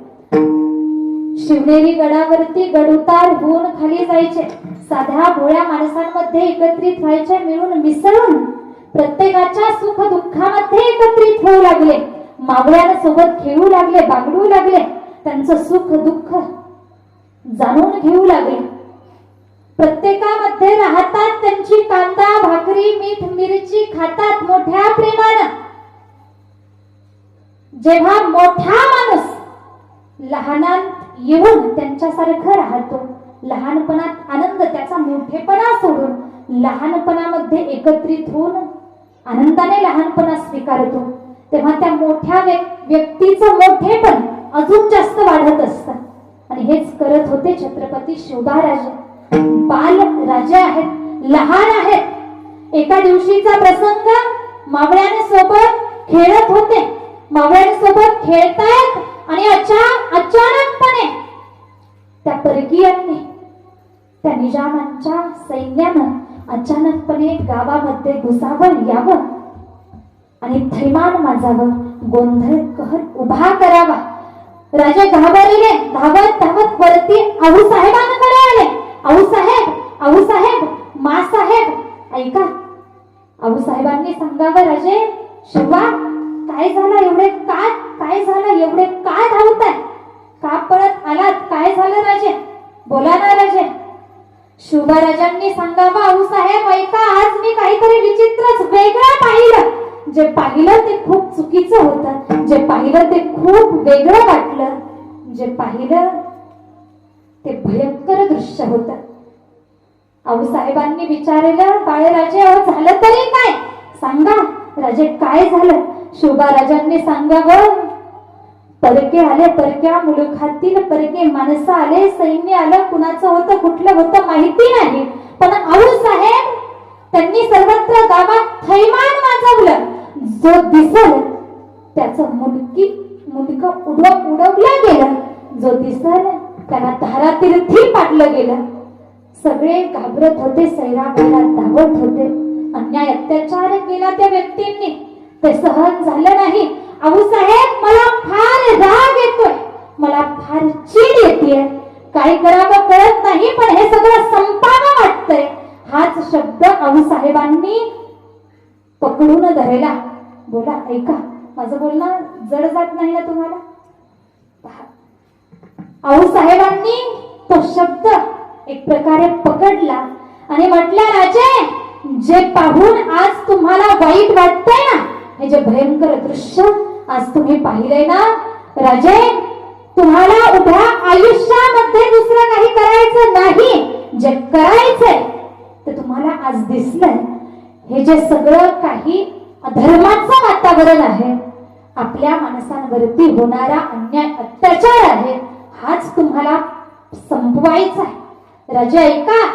A: शिवनेरी गडावरती गडउतार होऊन खाली जायचे. साध्या भोळ्या माणसांमध्ये एकत्रित व्हायचे, मिळून मिसळून प्रत्येकाच्या सुख दुःखामध्ये एकत्रित होऊ लागले. मावळ्यांसोबत खेळू लागले, बागडू लागले, त्यांचं सुख दुःख जाणून घेऊ लागले. प्रत्येकामध्ये राहतात, त्यांची कांदा भाकरी मीठ मिरची खातात मोठ्या प्रेमानं. जेव्हा मोठा माणूस लहानांत येऊन त्यांच्यासारखं राहतो, लहानपणात आनंद, त्याचा मोठेपणा सोडून लहानपणामध्ये एकत्रित होऊन आनंदाने लहानपणा स्वीकारतो, तेव्हा त्या मोठ्या व्यक्तीचं मोठेपण अजून जास्त वाढत असतं. आणि हेच करत होते छत्रपती शिवबाराजे. बाल राजे आहेत, लहान आहेत. एका दिवशीचा प्रसंग, मावळ्याने सोबत खेळत होते, मावळ्याने सोबत खेळतायत आणि अचानकपणे त्या परकीयांनी, त्या निजामांच्या सैन्यानं अचानकपणे गावामध्ये घुसावं यावं आणि थैमान माजावं, गोंधळ कहर उभा करावा. राजे घाबरले, धावत धावत वरती आऊसाहेबांकडे आले. आऊसाहेब, मासाहेब, ऐका. आऊसाहेबांनी सांगावं, राजे शिवा, काय झालं एवढे काय धावताय, का पळत आलात, काय झालं राजे, बोला ना राजे. शिवबाराजांनी सांगावं, आऊसाहेब ऐका, आज मी काहीतरी विचित्रच वेगळं पाहिलं. जे पाहिलं ते खूप चुकीचं होतं, जे पाहिलं ते खूप वेगळं वाटलं, जे पाहिलं ते भयंकर दृश्य होतं. आऊसाहेबांनी विचारलं, बाळराजे अहो झालं तरी काय, सांगा राजे काय झालं. शिवबाराजांनी सांगावं, परके आले, परक्या मुलखातील परके माणसं आले, सैन्य आलं, कुणाचं होतं कुठलं होतं माहिती नाही, पण आऊसाहेब त्यांनी सर्वत्र गावात थैमान माजवलं. जो दिसल त्याचं मुंडकं उडवलं गेलं, जो दिसल त्याला धारातीर्थी पाडलं गेलं. सगळे घाबरत होते, सैराभरात धावत होते. अन्याय अत्याचार केला त्या व्यक्तींनी, ते सहन झालं नाही. आऊसाहेब मला फार राग येतोय, मला फार चीड येते, काय करावं कळत नाही, पण हे सगळं संपावं वाटतंय. हाच शब्द आऊसाहेबांनी पकडून धरला. बोला, ऐका, माझं बोलणं जड जात नाही ना तुम्हाला. आऊसाहेबांनी तो शब्द एक प्रकारे पकडला आणि म्हटलं, राजे जे पाहून आज तुम्हाला वाईट वाटतंय ना, हे जे भयंकर दृश्य आज तुम्ही पाहिलंय ना राजे, तुम्हाला उभ्या आयुष्यामध्ये दुसरं काही करायचं नाही. जे करायचंय ते तुम्हाला आज दिसलंय. हे जे सगळं काही अधर्माचं वातावरण आहे, आपल्या माणसांवरती होणारा अन्याय अत्याचार आहे, हाच तुम्हाला संपवायचा आहे. राजे ऐका,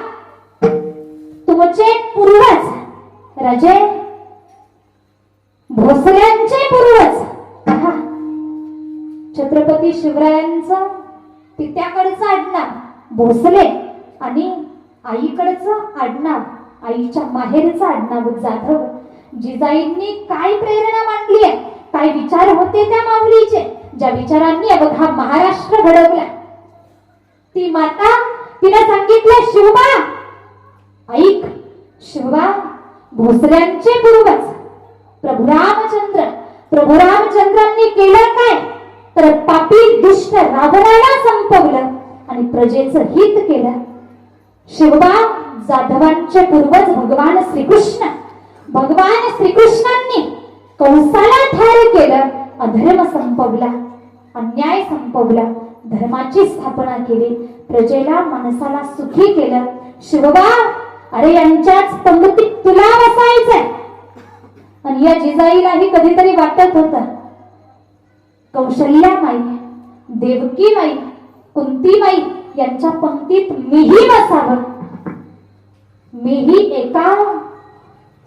A: तुमचे पूर्वज, राजे भोसल्यांचे पूर्वज, छत्रपती शिवरायांचं पित्याकडचं आडनाव भोसले आणि आईकडचं आडनाव, आईच्या माहेरचं आडनाव जाधव. जिजाईंनी काय प्रेरणा मांडली आहे, काय विचार होते त्या माऊलीचे, ज्या विचारांनी अवघा महाराष्ट्र घडवला. ती माता तिला सांगितलं, शिवबा ऐक, शिवबा भोसल्यांचे पूर्वज प्रभू रामचंद्रांनी केलं काय, तर पापी दुष्ट रावणाला संपवलं आणि प्रजेचं हित केलं. शिवबा जाधवांचे पूर्वज भगवान श्रीकृष्णांनी कंसाला ठार केलं, अधर्म संपवला, अन्याय संपवला, धर्माची स्थापना केली, प्रजेला माणसाला सुखी केलं. शिवबा अरे यांच्याच पंक्तीत तुला बसायचंय. आणि या जिजाईलाही कधीतरी वाटत होतं, कौशल्यामाई, देवकीमाई, कुंतीमाई यांच्या पंक्तीत मीही बसावं, मीही एका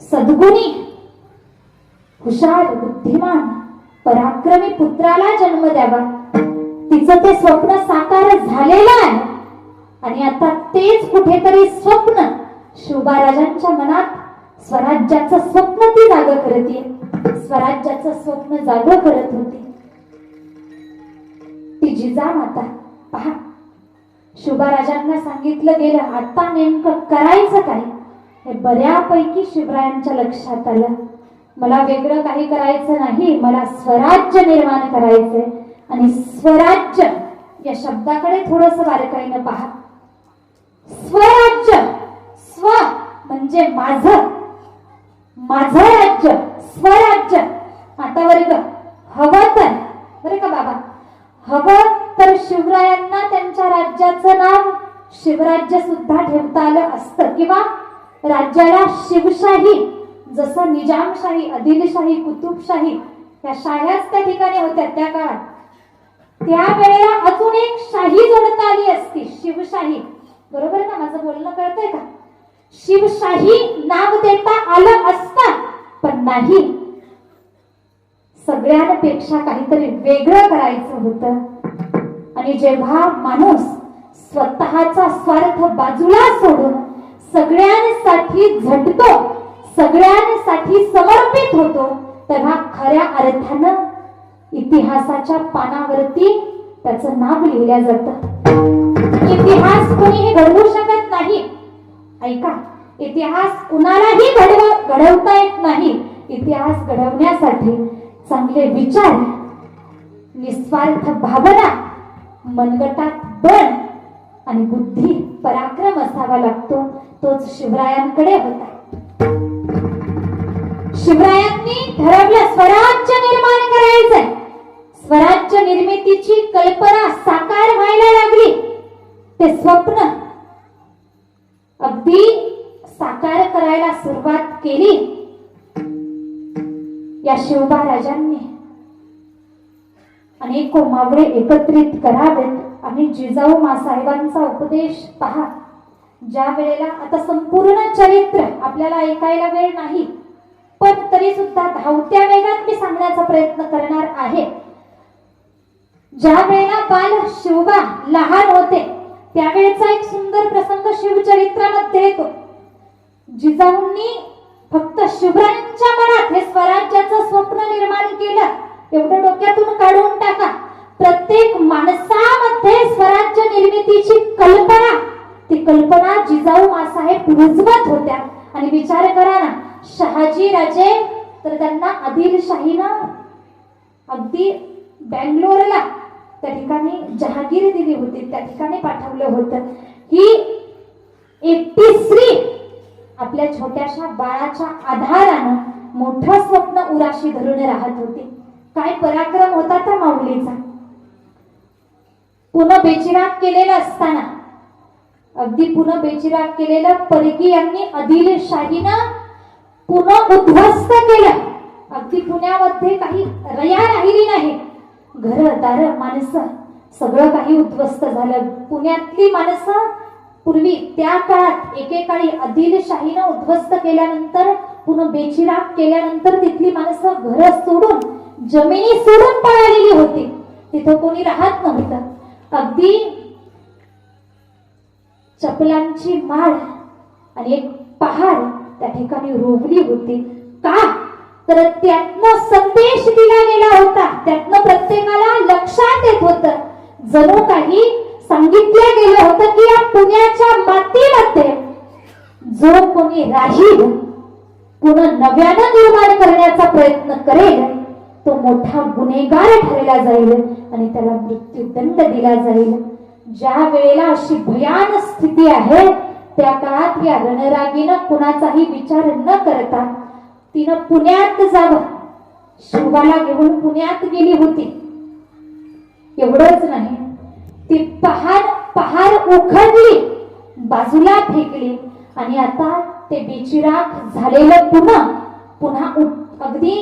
A: सद्गुणी, हुशार, बुद्धिमान, पराक्रमी पुत्राला जन्म द्यावा. तिचं ते स्वप्न साकार झालेलं आहे आणि आता तेच कुठेतरी स्वप्न शिवबाराजांच्या मनात स्वराज्याचं स्वप्न ती जाग करते. स्वराज्याचं स्वप्न जाग करत होती ती जिजामाता. पहा, शिवबाराजांना सांगितलं गेलं, आता नेमकं करायचं काय हे बऱ्यापैकी शिवरायांच्या लक्षात आलं. मला वेगळं काही करायचं नाही, मला स्वराज्य निर्माण करायचंय. आणि स्वराज्य या शब्दाकडे थोडस बारकाईनं पहा. स्वराज्य, स्व म्हणजे माझं, माझं राज्य, स्वराज्य. आता वर्ग हवं तर, बरं का बाबा, हवं तर शिवरायांना त्यांच्या राज्याचं नाव शिवराज्य सुद्धा ठेवता आलं असतं, किंवा राज्याला शिवशाही, जसं निजामशाही, आदिलशाही, कुतुबशाही या शाह्याच त्या ठिकाणी होत्या त्या काळात, त्यावेळेला अजून एक शाही जोडता आली असती, शिवशाही. बरोबर ना, माझं बोलणं कळतंय का? शिवशाही नाव देता आलं असतं, पण नाही, सगळ्यांपेक्षा काहीतरी वेगळं करायचं होतं. आणि जेव्हा माणूस स्वतःचा स्वार्थ बाजूला सोडून सगळ्यांसाठी झटतो, सगळ्यांसाठी समर्पित होतो, तेव्हा खऱ्या अर्थानं इतिहासाच्या पानावरती त्याचं नाव लिहिलं जातं. इतिहास कोणीही घडवू शकत नाही. ऐका, इतिहास कुणालाही घडवता येत नाही. इतिहास घडवण्यासाठी चांगले विचार, निस्वार्थ भावना, मनगटात बळ आणि बुद्धी, पराक्रम असावा लागतो. तोच शिवरायांकडे होता. शिवरायांनी ठरवलं स्वराज्य निर्माण करायचंय. स्वराज्य निर्मितीची कल्पना साकार व्हायला लागली. ते स्वप्न अगदी साकार करायला सुरुवात केली या शिवबा राजांनी. अनेको मावळे एकत्रित करावेत आणि जिजाऊ मासाहेबांचा उपदेश पहा. ज्या वेळेला, आता संपूर्ण चरित्र आपल्याला ऐकायला वेळ नाही, पण तरी सुद्धा धावत्या वेगात मी सांगण्याचा प्रयत्न करणार आहे. ज्या वेळेला बाल शिवबा लहान होते त्यावेळेचा एक सुंदर प्रसंग शिवचरित्रामध्ये येतो. जिजाऊंनी फक्त शिवरायांच्या मनात हे स्वराज्याचं स्वप्न निर्माण केलं, एवढं डोक्यातून काढून टाका. प्रत्येक माणसामध्ये स्वराज्य निर्मितीची कल्पना, ती कल्पना जिजाऊ मासाहेब रुजवत होत्या. आणि विचार करा ना, शहाजी राजे तर त्यांना आदिलशाहीनं अगदी बँगलोरला त्या ठिकाणी जहागीर दिली होती, त्या ठिकाणी पाठवलं होतं. ही एकटी स्त्री आपल्या छोट्याशा बाळाच्या आधारानं मोठं स्वप्न उराशी धरून राहत होती. काय पराक्रम होता त्या माऊलीचा. पुन्हा बेचिराग केलेलं असताना, अगदी पुन्हा बेचिराग केलेलं परकीयांनी आदिलशाहीनं पुन्हा उद्ध्वस्त केलं. अगदी पुण्यामध्ये काही रया राहिली नाही. घरदार, माणसं, सगळं काही उद्ध्वस्त झालं. पुण्यातली माणसं पूर्वी त्या काळात एकेकाळी आदिलशाहीनं उद्ध्वस्त केल्यानंतर, पुन्हा बेचिराग केल्यानंतर तिथली माणसं घर सोडून, जमिनी सोडून पळालेली होती. तिथं कोणी राहत नव्हतं. अगदी चपलांची माळ आणि एक पहाड त्या ठिकाणी रोवली होती. का? तर त्यातनं संदेश दिला गेला होता. त्यातनं प्रत्येकाला लक्षात येत होतं, जणू काही सांगितलं गेलं होतं की या पुण्याच्या मातीमध्ये जो कोणी राहील, पुन्हा नव्यानं निर्माण करण्याचा प्रयत्न करेल, तो मोठा गुन्हेगार ठरला जाईल आणि त्याला मृत्यूदंड दिला जाईल. ज्या वेळेला अशी भयान स्थिती आहे, त्या काळात या रणरागीनं कुणाचाही विचार न करता तिनं पुण्यात जावं. शिवबाला घेऊन पुण्यात गेली होती. एवढंच नाही, ती पहाड उखडली, बाजूला फेकली आणि आता ते बेचिराग झालेलं पुन्हा अगदी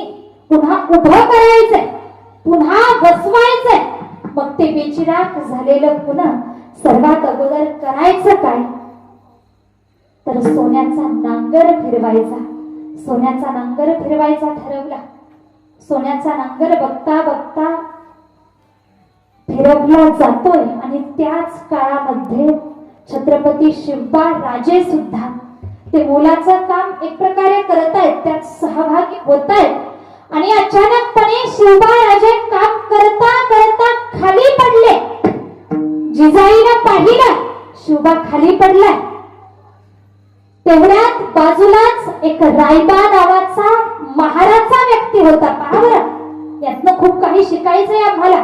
A: पुन्हा उभं करायचंय, पुन्हा बसवायचंय. मग ते बेचिराग झालेलं पुन्हा सर्वात अगोदर करायचं काय? तर सोन्याचा नांगर फिरवायचा. सोन्याचा नांगर फिरवायचा ठरवला. सोन्याचा नांगर बघता बघता फिरवला जातोय. आणि त्याच काळामध्ये छत्रपती शिवबा राजे सुद्धा ते मोलाचं काम एक प्रकारे करत आहेत, त्यात सहभागी होत आहेत. आणि अचानकपणे शिवबा राजे काम करता करता खाली पडले. जिजाईनं पाहिलं शिवबा खाली पडलाय. तेवढ्यात बाजूलाच एक रायबा नावाचा महाराचा व्यक्ती होता. पहा बरं, यातनं खूप काही शिकायचंय आम्हाला.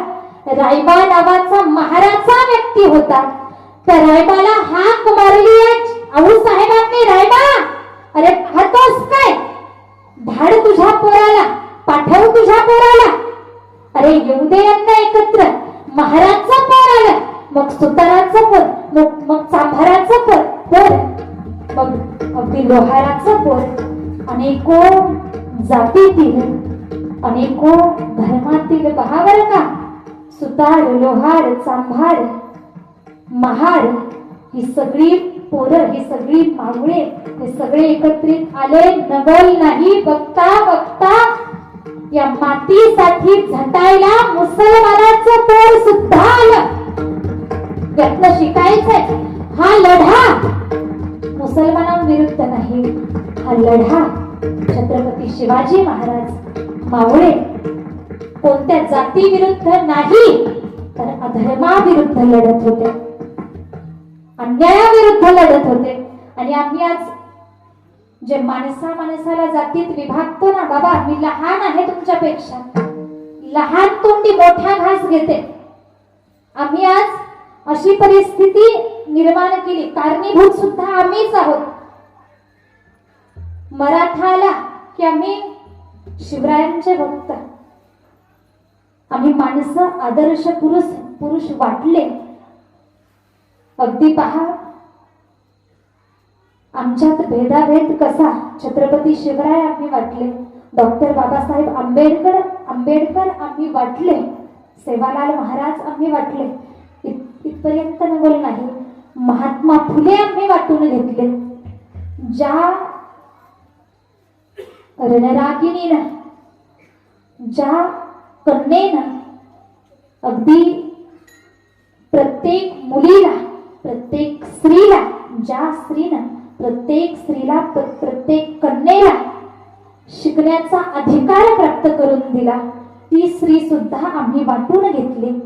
A: रायबा नावाचा महाराचा व्यक्ती होता. त्या रायबाला हाक मारली आऊसाहेबांनी, रायबा, अरे पाहतोस काय? धाड तुझ्या पोराला, पाठव तुझ्या पोराला. अरे येऊ दे यांना एकत्र. महाराजचं पोर आलं, मग सुताराचं पोर, मग चांभार लोहाराचं पोर, अनेको जातीतील, अनेको धर्मातील बहावर का सुतार, लोहार, चांभार, महार, ही सगळी पोरं, ही सगळी मावळे, हे सगळे एकत्रित आले. नवल नाही बघता बघता या मातीसाठी झटायला मुसलमानाचं पोर सुद्धा आलं. यातनं शिकायचंय, हा लढा मुसलमानांविरुद्ध नाही, हा लढा छत्रपती शिवाजी महाराज मावळे कोणत्या जाती विरुद्ध नाही तर अधर्माविरुद्ध लढत होते, अन्यायाविरुद्ध लढत होते. आणि आम्ही आज जे माणसाला जातीत विभागतो ना, बाबा मी लहान आहे तुमच्यापेक्षा, लहान तोंडी मोठा घास घेते, आम्ही आज अशी परिस्थिती निर्माण केली, कारणीभूत सुद्धा आम्हीच आहोत. मराठाला की आम्ही शिवरायांचे भक्त, आम्ही माणसं आदर्श पुरुष वाटले. अगदी पहा आमच्यात भेदाभेद कसा, छत्रपती शिवराय आम्ही वाटले, डॉक्टर बाबासाहेब आंबेडकर आम्ही वाटले, सेवालाल महाराज आम्ही वाटले, इथपर्यंत नवल नाही, महात्मा फुले आम्ही वाटून घेतले. ज्या रणरागिणीनं, ज्या कन्येनं अगदी प्रत्येक मुलीला, प्रत्येक स्त्रीला, ज्या स्त्रीनं प्रत्येक स्त्रीला, प्रत्येक कन्येला शिकण्याचा अधिकार प्राप्त करून दिला, ती स्त्री सुद्धा आम्ही वाटून घेतली.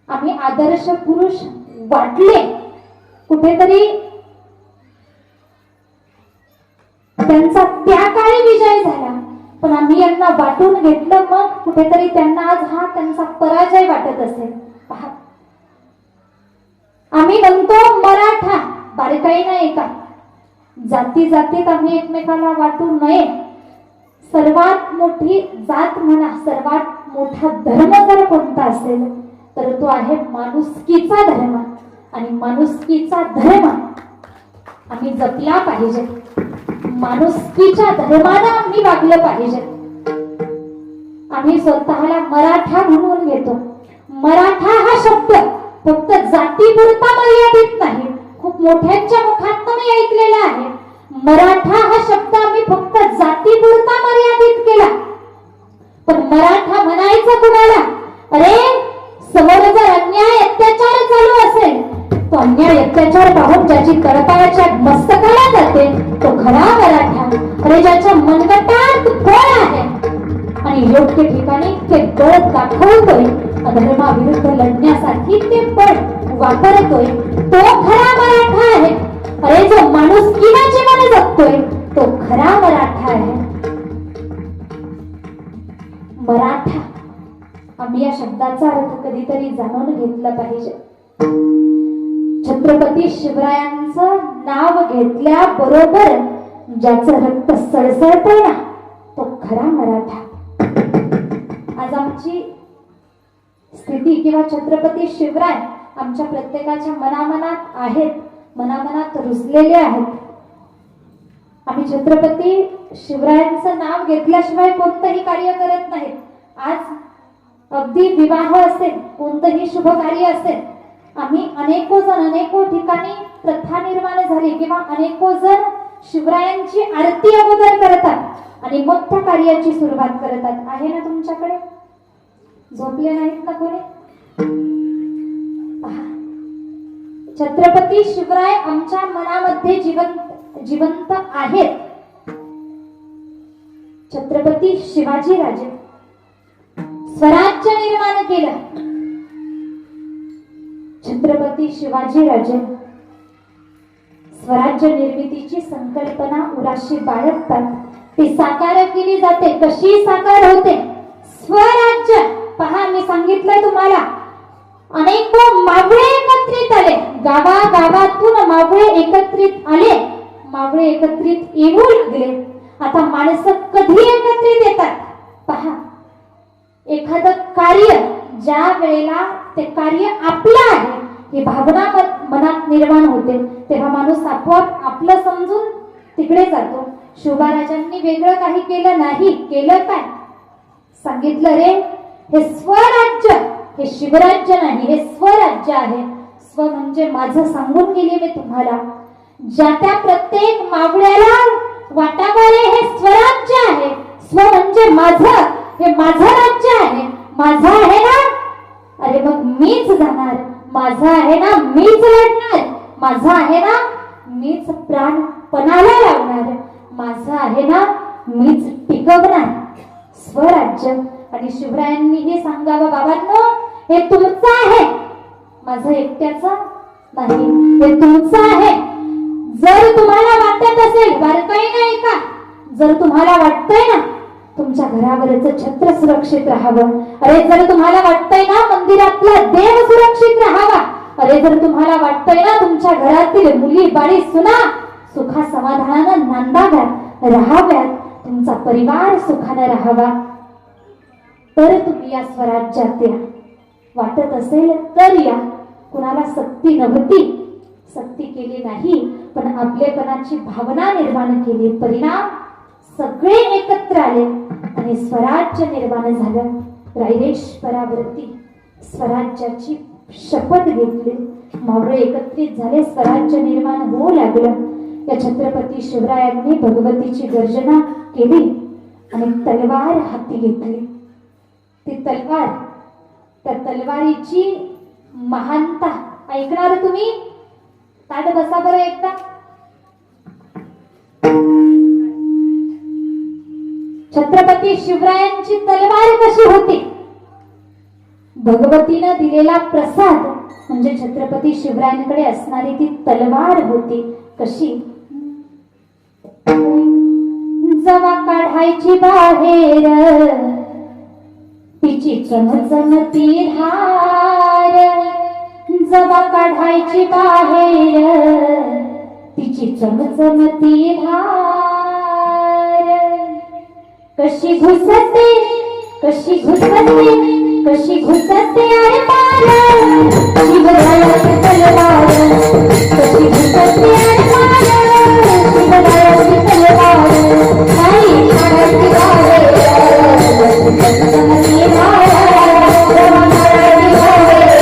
A: आम्ही आदर्श पुरुष वाटले. कुठेतरी त्यांचा त्या काळी विजय झाला, पण आम्ही यांना वाटून घेतलं, मग कुठेतरी त्यांना आज हा त्यांचा पराजय वाटत असेल. पहा आम्ही म्हणतो मराठा, बारकाई नाही का, जाती जातीत आम्ही एकमेकाला वाटू नये. सर्वात मोठी जात म्हणा, सर्वात मोठा धर्म जर कोणता असेल तर तो आहे माणुसकीचा धर्म. आणि माणुसकीचा धर्म आम्ही जपला पाहिजे, माणुसकीच्या धर्मानं आम्ही वागलं पाहिजे. आम्ही स्वतःला मराठा म्हणून घेतो. मराठा हा शब्द फक्त जातीपुरता मर्यादित नाही, खूप मोठ्यांच्या मुखातून मी ऐकलेला आहे. मराठा हा शब्द आम्ही फक्त जातीपुरता मर्यादित केला, पण मराठा म्हणायचं कुणाला? अरे समोर जर अन्याय अत्याचार चालू असेल, तो अन्याय अत्याचार पाहून ज्याची तळपायाच्या मस्तकाला जाते तो खरा मराठा. अरे ज्याच्या मनगटात बळ आहे आणि योग्य ठिकाणी ते बळ दाखवतोय, अधर्माविरुद्ध लढण्यासाठी ते बळ वापरतोय, तो खरा मराठा आहे. अरे जो माणुसकीला जीवन जगतोय तो खरा मराठा आहे. मराठा, आम्ही या शब्दाचा अर्थ कधीतरी जाणून घेतला पाहिजे. छत्रपती शिवरायांचं नाव घेतल्याबरोबर ज्याचं रक्त सळसळतंय ना तो खरा मराठा. आज आमची स्थिती किंवा छत्रपती शिवराय आमच्या प्रत्येकाच्या मनामनात आहेत, मनामनात रुजलेले आहेत. आम्ही छत्रपती शिवरायांचं नाव घेतल्याशिवाय कोणतंही कार्य करत नाहीत. आज अगदी विवाह असेल, कोणतंही शुभ कार्य असेल, आम्ही अनेको जण अनेको ठिकाणी प्रथा निर्माण झाली किंवा अनेको जण शिवरायांची आरती अगोदर करतात आणि मग त्या कार्याची सुरुवात करतात. आहे ना तुमच्याकडे? झोपले नाहीत ना कोणी? छत्रपती शिवराय आमच्या मनामध्ये जिवंत आहेत. छत्रपती शिवाजी राजे स्वराज्य निर्माण केलं. छत्रपती शिवाजी राजे स्वराज्य निर्मितीची संकल्पना उराशी बाळगतात, ती साकार केली जाते. कशी साकार होते? स्वराज्य. पहा मी सांगितलंय तुम्हाला, अनेक मावळे एकत्रित आले, गावागावातून मावळे एकत्रित आले, मावळे एकत्रित येऊ लागले. आता माणसं कधी एकत्रित येतात? पहा, एखादं कार्य ज्या वेळेला ते कार्य आपलं आहे ही भावना मनात निर्माण होते, तेव्हा माणूस आपोआप आपलं समजून तिकडे जातो. शिवबाराजांनी वेगळं काही केलं नाही. केलं काय? सांगितलं रे, हे स्वराज्य, हे शिवराज्य नाही, हे स्वराज्य आहे. स्व म्हणजे माझं सांगून गेले मी तुम्हाला. ज्या त्या प्रत्येक मावळ्याला वाटावं रे, हे स्वराज्य आहे. स्व म्हणजे माझं, हे माझं राज्य आहे. माझं आहे ना, अरे मग मीच जाणार. माझं आहे ना, मीच लढणार. माझं आहे ना, मीच प्राण पणाला लावणार. माझं आहे ना, मीच टिकवणार. स्वराज्य. आणि शिवरायांनी हे सांगावं, बाबांनो हे तुमचं आहे, माझं एकट्याचं नाही, हे तुमचं आहे. जर तुम्हाला वाटत असेल, बारकाई नाही का, जर तुम्हाला वाटतंय ना तुमच्या घरावरच छत्र सुरक्षित राहावं, अरे जर तुम्हाला वाटतंय ना मंदिरातला देव सुरक्षित राहावा, अरे जर तुम्हाला वाटतंय ना तुमच्या घरातील मुली बाळी सुना सुखा समाधानानं नांदाव्यात, राहाव्यात, तुमचा परिवार सुखाने राहावा, तर तुम्ही या स्वराज्यात या. वाटत असेल तर या. कुणाला सक्ती नव्हती, सक्ती केली नाही, पण आपलेपणाची भावना निर्माण केली. परिणाम सगळे एकत्र आले आणि स्वराज्य निर्माण झालं. रायरेश्वरावरती स्वराज्याची शपथ घेतली. मावळे एकत्रित झाले, स्वराज्य निर्माण होऊ लागलं. या छत्रपती शिवरायांनी भगवतीची गर्जना केली आणि तलवार हाती घेतली. ती तलवार, त्या तलवारीची महानता ऐकणार तुम्ही? ताट बसा बरं एकदा. छत्रपती शिवरायांची तलवार कशी होती? भगवतीनं दिलेला प्रसाद म्हणजे छत्रपती शिवरायांकडे असणारी ती तलवार होती. कशी? जवा काढायची बाहेर तिची चमचमती धार, जवा काढायची बाहेर तिची चमचमती धार, कशी घुसते, कशी घुसते, कशी घुसते अरे पार शिवरायाची तलवार, कशी घुसते अरे पार शिवरायाची तलवार, नाही काढायची बाहेर चमचमती धार, जवा काढायची बाहेर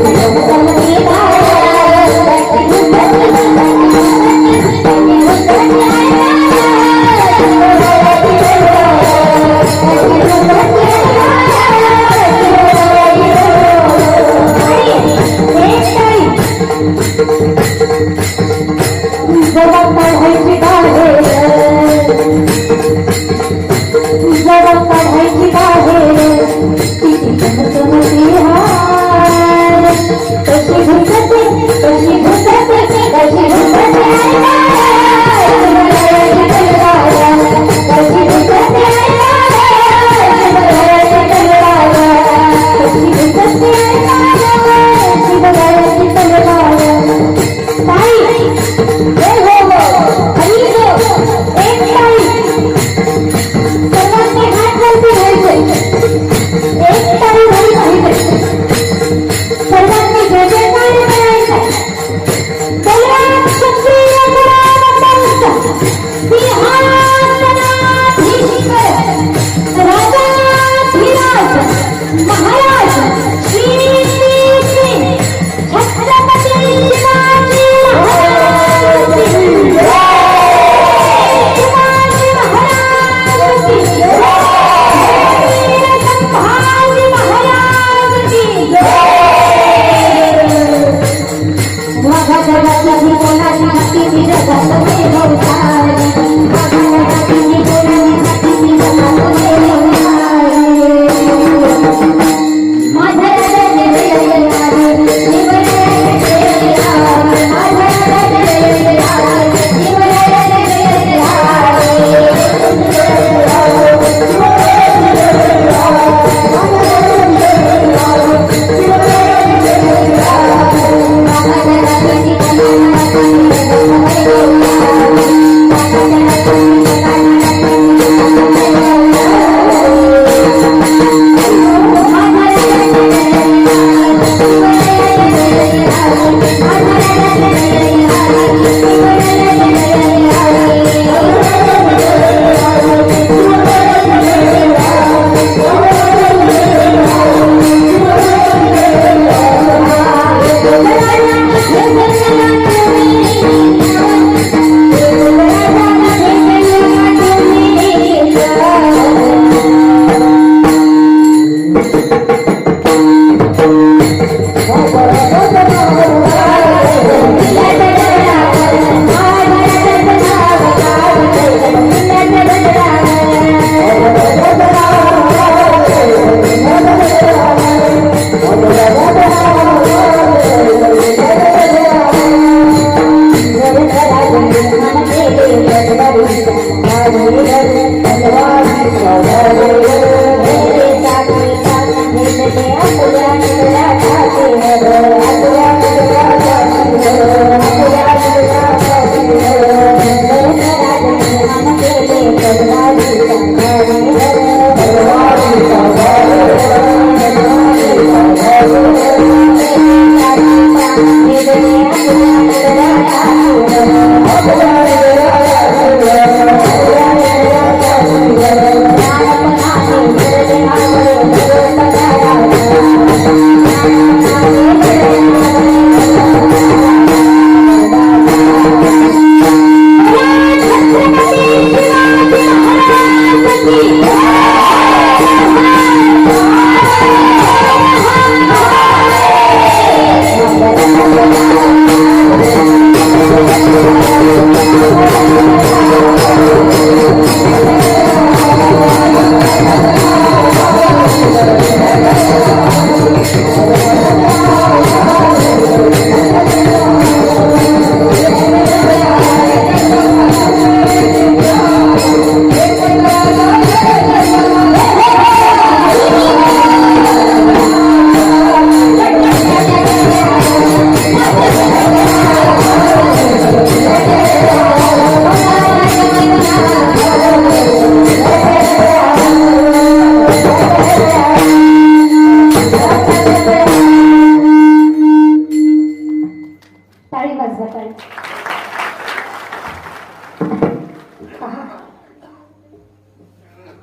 A: चमचमती धार,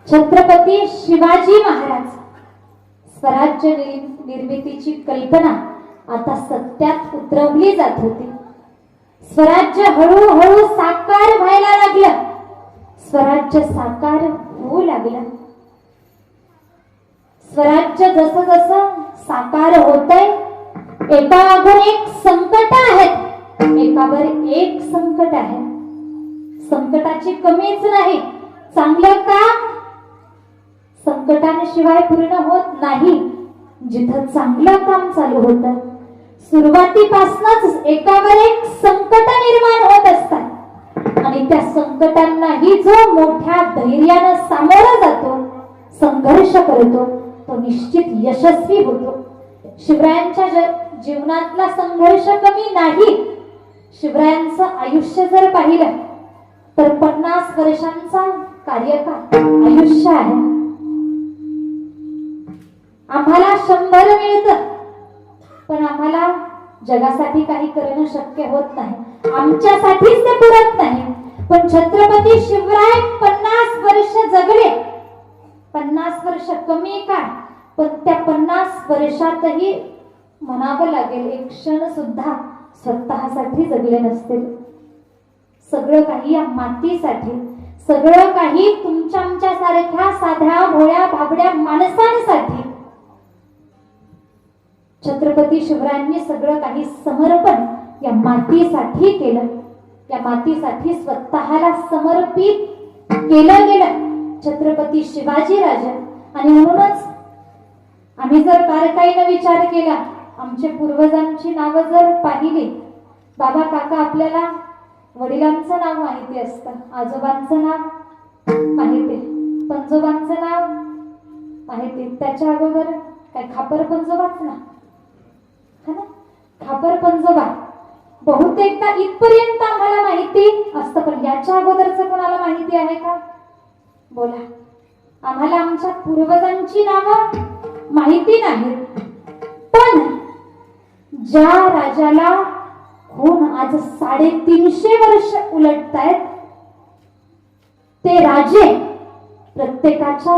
A: छत्रपती शिवाजी महाराज स्वराज्य निर्मितीची कल्पना आता सत्यात उतरवली जात होती. स्वराज्य हळूहळू साकार व्हायला लागलं. स्वराज्य साकार होऊ लागलं. स्वराज्य जसं जसं साकार होतंय एकावर एक संकट आहेत. एकावर एक संकट आहे. संकटाची कमीच नाही. चांगलं काम संकटांशिवाय पूर्ण होत नाही. जिथं चांगलं काम चालू होतं सुरुवातीपासूनच एकावर एक संकट निर्माण होत असतात आणि त्या संकटांनाही जो मोठ्या धैर्यानं सामोरा जातो, संघर्ष करतो, तो निश्चित यशस्वी होतो. शिवरायांच्या जीवनातला संघर्ष कमी नाही. शिवरायांचं आयुष्य जर पाहिलं तर 50 वर्षांचा कार्यकाळ आयुष्य आहे. आम्हाला 100 मिळतं पण आम्हाला जगासाठी काही करणं शक्य होत नाही. आमच्यासाठीच ते पुरत नाही. पण छत्रपती शिवराय 50 वर्ष जगले. 50 वर्ष कमी काळ, पण त्या 50 वर्षातही म्हणावं लागेल एक क्षण सुद्धा स्वतःसाठी जगले नसतील. सगळं काही या मातीसाठी, सगळं काही तुमच्या आमच्या सारख्या साध्या भोळ्या भाबड्या माणसांसाठी. छत्रपती शिवरायांनी सगळं काही समर्पण या मातीसाठी केलं. या मातीसाठी स्वतःला समर्पित केलं गेलं छत्रपती शिवाजी राजा. आणि म्हणूनच आम्ही जर बारकाईनं विचार केला, आमचे पूर्वजांची नावं जर पाहिली, बाबा काका आपल्याला वडिलांचं नाव माहिती असतं, आजोबांचं नाव माहिती, पंजोबांचं नाव माहिती. त्याच्या अगोदर काय खापर पंजोबाच ना, खापर पंजोबा बहुतेकदा इथपर्यंत आम्हाला माहिती असतं. पण याच्या अगोदरचं कोणाला माहिती आहे का? बोला. आम्हाला आमच्या पूर्वजांची नावं माहिती नाही. पण ज्या राजाला होऊन आज 350 वर्ष उलटतायत ते राजे प्रत्येकाच्या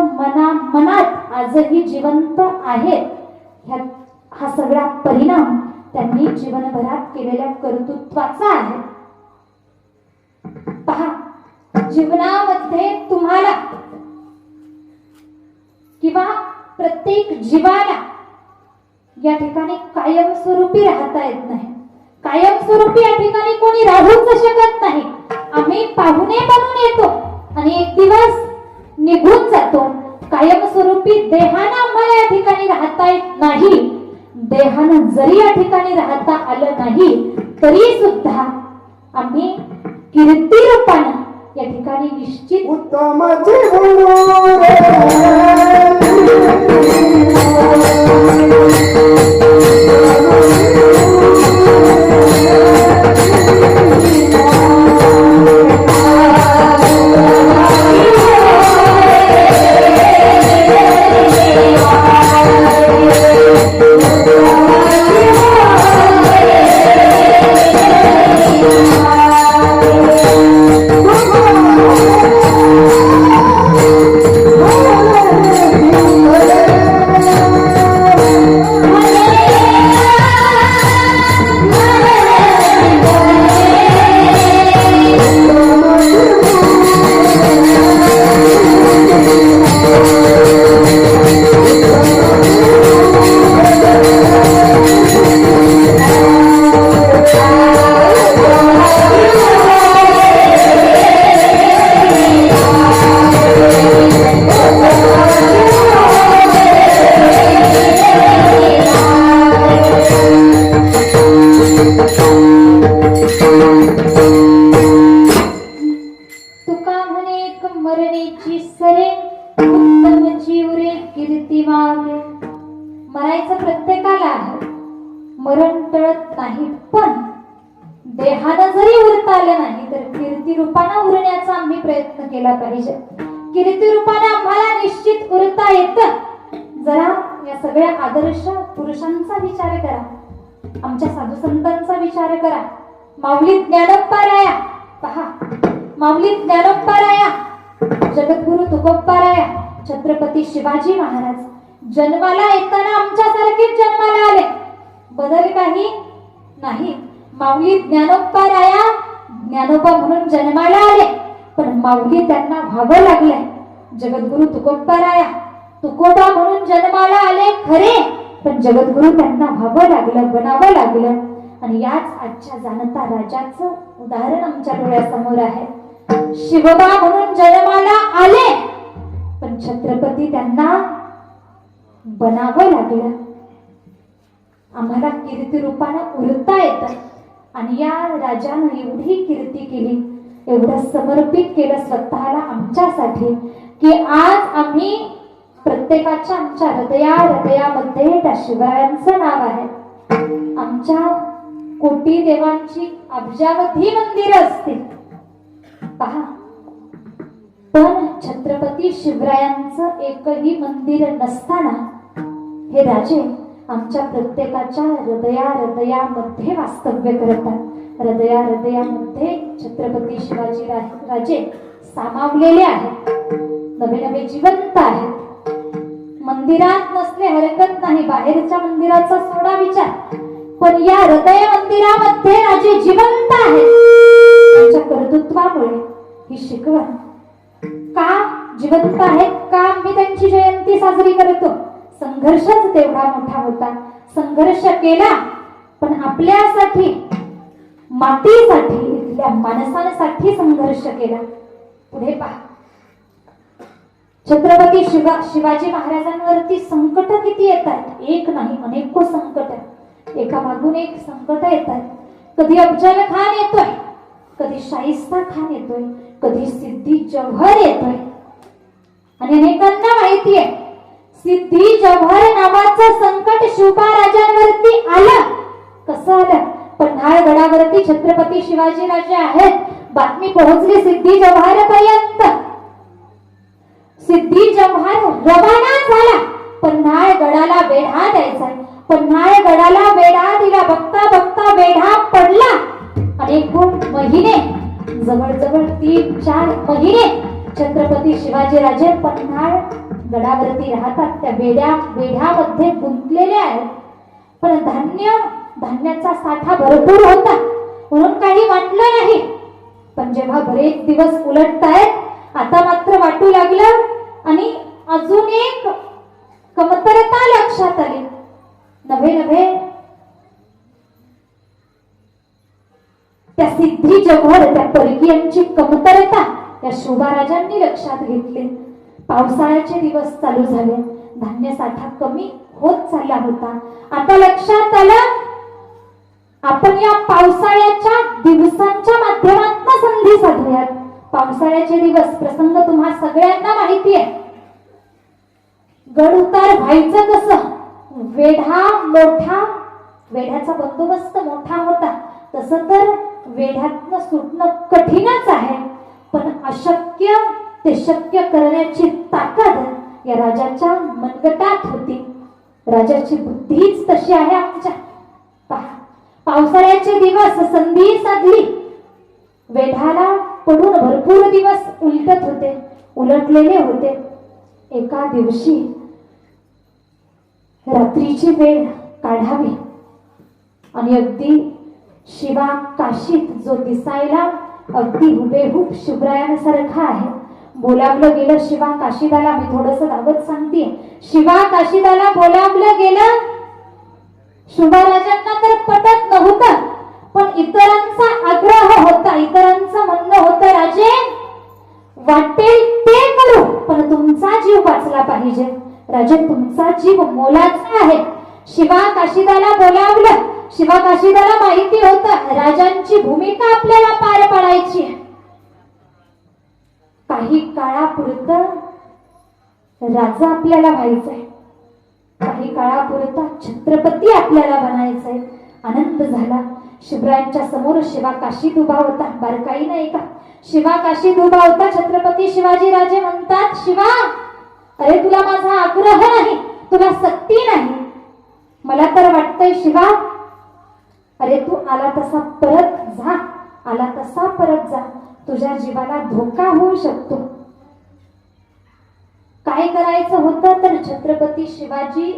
A: मनात आजही जिवंत आहेत. हा सगळा परिणाम त्यांनी जीवनभरात केलेल्या कर्तृत्वाचा आहे. पहा, जीवनामध्ये तुम्हाला किंवा प्रत्येक जीवाला या ठिकाणी कायमस्वरूपी राहता येत नाही. कायमस्वरूपी या ठिकाणी कोणी राहूच शकत नाही. आम्ही पाहुणे बनून येतो आणि एक दिवस निघून जातो. कायमस्वरूपी देहानं आम्हाला या ठिकाणी राहता येत नाही. देहानं जरी या ठिकाणी राहता आलं नाही तरी सुद्धा आम्ही कीर्ती रूपानं या ठिकाणी निश्चित
B: उत्तमाचे
A: तुका म्हणे मरणेची सरे उत्तम जीवरे कीर्ती मागे. मरायचं प्रत्येकाला आहे, मरण टळत नाही, पण देहानं जरी उरता आलं नाही तर कीर्ती रूपानं उरण्याचा आम्ही प्रयत्न केला पाहिजे. कीर्ती रूपाने आम्हाला निश्चित उरता येतं. जरा या सगळ्या आदर्श पुरुषांचा विचार करा, आमच्या साधू संतांचा विचार करा. माऊली ज्ञानोबाराया पहा, माऊली ज्ञानोबाराया, जगद्गुरु तुकोबाराया, छत्रपती शिवाजी महाराज जन्माला येताना आमच्यासारखेच जन्माला आले, बदल काही नाही. माऊली ज्ञानोबाराया ज्ञानोबा म्हणून जन्माला आले, पण माऊली त्यांना व्हावं लागलंय. जगद्गुरु तुकोबाराया तुकोबा म्हणून जन्माला आले खरे, पण जगद्गुरु त्यांना व्हावं लागलं, बनावं लागलं. आणि याच आजच्या जाणता राजाचं उदाहरण आमच्या डोळ्यासमोर आहे. शिवबा म्हणून जन्माला आले, पण छत्रपती त्यांना बनावं लागलं. आम्हाला कीर्ती रूपानं उरता येतं. आणि या राजानं एवढी कीर्ती केली, एवढं समर्पित केलं स्वतःला आमच्यासाठी, की आज आम्ही प्रत्येकाच्या आमच्या हृदयामध्ये त्या शिवरायांचं नाव आहे. आमच्या कोटी देवांची अब्जावधी मंदिरं असतील पहा, पण छत्रपती शिवरायांचं एकही मंदिर नसताना हे राजे आमच्या प्रत्येकाच्या हृदयामध्ये वास्तव्य करतात. हृदयामध्ये छत्रपती शिवाजी राजे सामावलेले आहेत, नवे नवे जिवंत आहेत. मंदिरात नसले हरकत नाही, बाहेरच्या मंदिराचा सोडा विचार, पण या हृदय मंदिरामध्ये राजे जिवंत आहेत. त्यांच्या कर्तृत्वामुळे ही शिकवण का जिवंत आहेत, का आम्ही त्यांची जयंती साजरी करतो. संघर्षच तेवढा मोठा होता, संघर्ष केला, पण आपल्यासाठी, मातीसाठी, इथल्या माणसांसाठी संघर्ष केला. पुढे पहा, छत्रपती शिवाजी महाराजांवरती संकट किती येतात, एक नाही अनेक संकट, एका मागून एक संकट येतात. कधी अफजल खान येतोय, कधी शाहिस्ता खान येतोय, कधी सिद्धी जौहर येतोय. आणि अनेकांना माहिती आहे सिद्धी जौहर नावाचं संकट शिवबा राजांवरती आलं. कसं आलं? पन्हाळ गडावरती छत्रपती शिवाजी राजे आहेत, बातमी पोहोचली सिद्धी जौहर पर्यंत. सिद्धी जौहर रवाना झाला, पन्हाळ गडाला वेढा द्यायचा. पन्हाळ गडाला वेढा दिला, बघता बघता वेढा पडला. अनेक महिने, जवळजवळ 3-4 महिने छत्रपती शिवाजी राजे पन्हाळ गडावरती राहतात, त्या वेढ्यामध्ये गुंतलेले आहेत. पण धान्याचा साठा भरपूर होता म्हणून काही वाटलं नाही. पण जेव्हा बरेच दिवस उलटतायत, आता मात्र वाटू लागलं. आणि अजून एक कमतरता लक्षात आली. नवे त्या सिद्धी जौहर, त्या परकीयांची कमतरता त्या शिवबाराजांनी लक्षात घेतली. पावसाळ्याचे दिवस चालू झाले, धान्य साठा कमी होत चालला होता. आता लक्षात आलं, आपण या पावसाळ्याच्या दिवसांच्या माध्यमातून संधी साधूयात. पावसाळ्याचे दिवस प्रसंग तुम्हा सगळ्यांना माहिती आहे. गड उतार व्हायचं कसं? वेढ्याचा बंदोबस्त मोठा होता. तसं तर वेढ्यातनं सुटणं कठीणच आहे, पण अशक्य ते शक्य करण्याची ताकद या राजाच्या मनगटात होती. राजाची बुद्धीच तशी आहे आमच्या. पावसाळ्याचे दिवस संधी साधली. वेढाला पडून भरपूर दिवस उलटलेले होते. एका दिवशी रात्रीची वेळ काढावी आणि अगदी शिवा काशीत, जो दिसायला अगदी हुबेहूब शिवरायांसारखा आहे, बोलावलं गेलं शिवा काशीदाला. मी थोडस दावत सांगते. शिवा काशीदाला बोलावलं गेलं. शिवराजांना तर पटत नव्हतं, पण इतरांचा आग्रह होता, इतरांचं म्हणणं होतं, राजे वाटेल ते करू, पण तुमचा जीव वाचला पाहिजे. राजे, तुमचा जीव मोलाचा आहे. शिवा काशीदाला बोलावलं. शिवा काशीदाला माहिती होतं राजांची भूमिका आपल्याला पार पाडायची. काही काळापुरतं राजा आपल्याला व्हायचंय, काही काळापुरता छत्रपती आपल्याला बनायचंय. आनंद झाला. शिवरायांच्या समोर शिवा काशीत उभा होता. बारकाई नाही का, शिवा काशीत उभा होता. छत्रपती शिवाजी राजे म्हणतात, शिवा, अरे तुला माझा आग्रह नाही, तुला सक्ती नाही. मला तर वाटतंय शिवा, अरे तू आला तसा परत जा, आला तसा परत जा, तुझ्या जीवाला धोका होऊ शकतो. काय करायचं होतं तर छत्रपती शिवाजी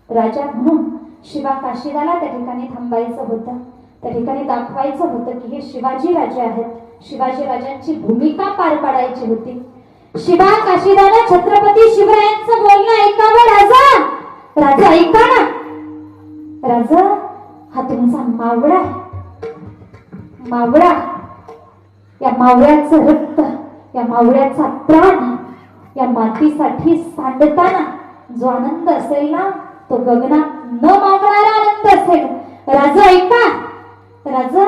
A: राजा म्हणून शिवा काशीदाला त्या ठिकाणी थांबायचं होतं. त्या ठिकाणी दाखवायचं होतं की हे शिवाजी राजे आहेत. शिवाजी राजांची भूमिका पार पाडायची होती. शिवा काशीदाला छत्रपती शिवरायांचं बोलणं ऐकावं. राजा, राजा ऐका ना, राजा हा तुमचा मावळा, मावळा, या मावळ्याचं रक्त, या मावळ्याचा प्राण या मातीसाठी सांडताना जो आनंद असेल ना, तो गगनात न मावणारा आनंद असेल. राजा ऐका, राजा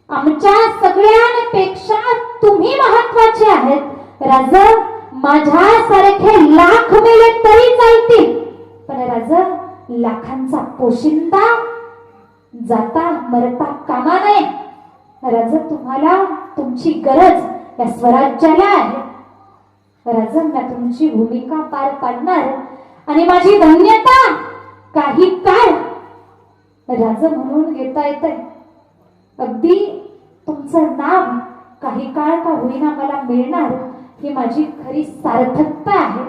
A: आमच्या सगळ्यांपेक्षा तुम्ही महत्वाचे आहेत. राजा माझ्यासारखे लाख मेले तरी चालतील, पण राजा लाखांचा पोशिंदा जाता मरता कामा नये. राजा तुम्हाला तुमची गरज या स्वराज्याला आहे. राजा मी तुमची भूमिका पार पाडणार आणि माझी धन्यता काही काळ राजा म्हणून घेता येते. अगदी तुमचं नाव काही काळ का होईना मला मिळणार, ही माझी खरी सार्थकता आहे.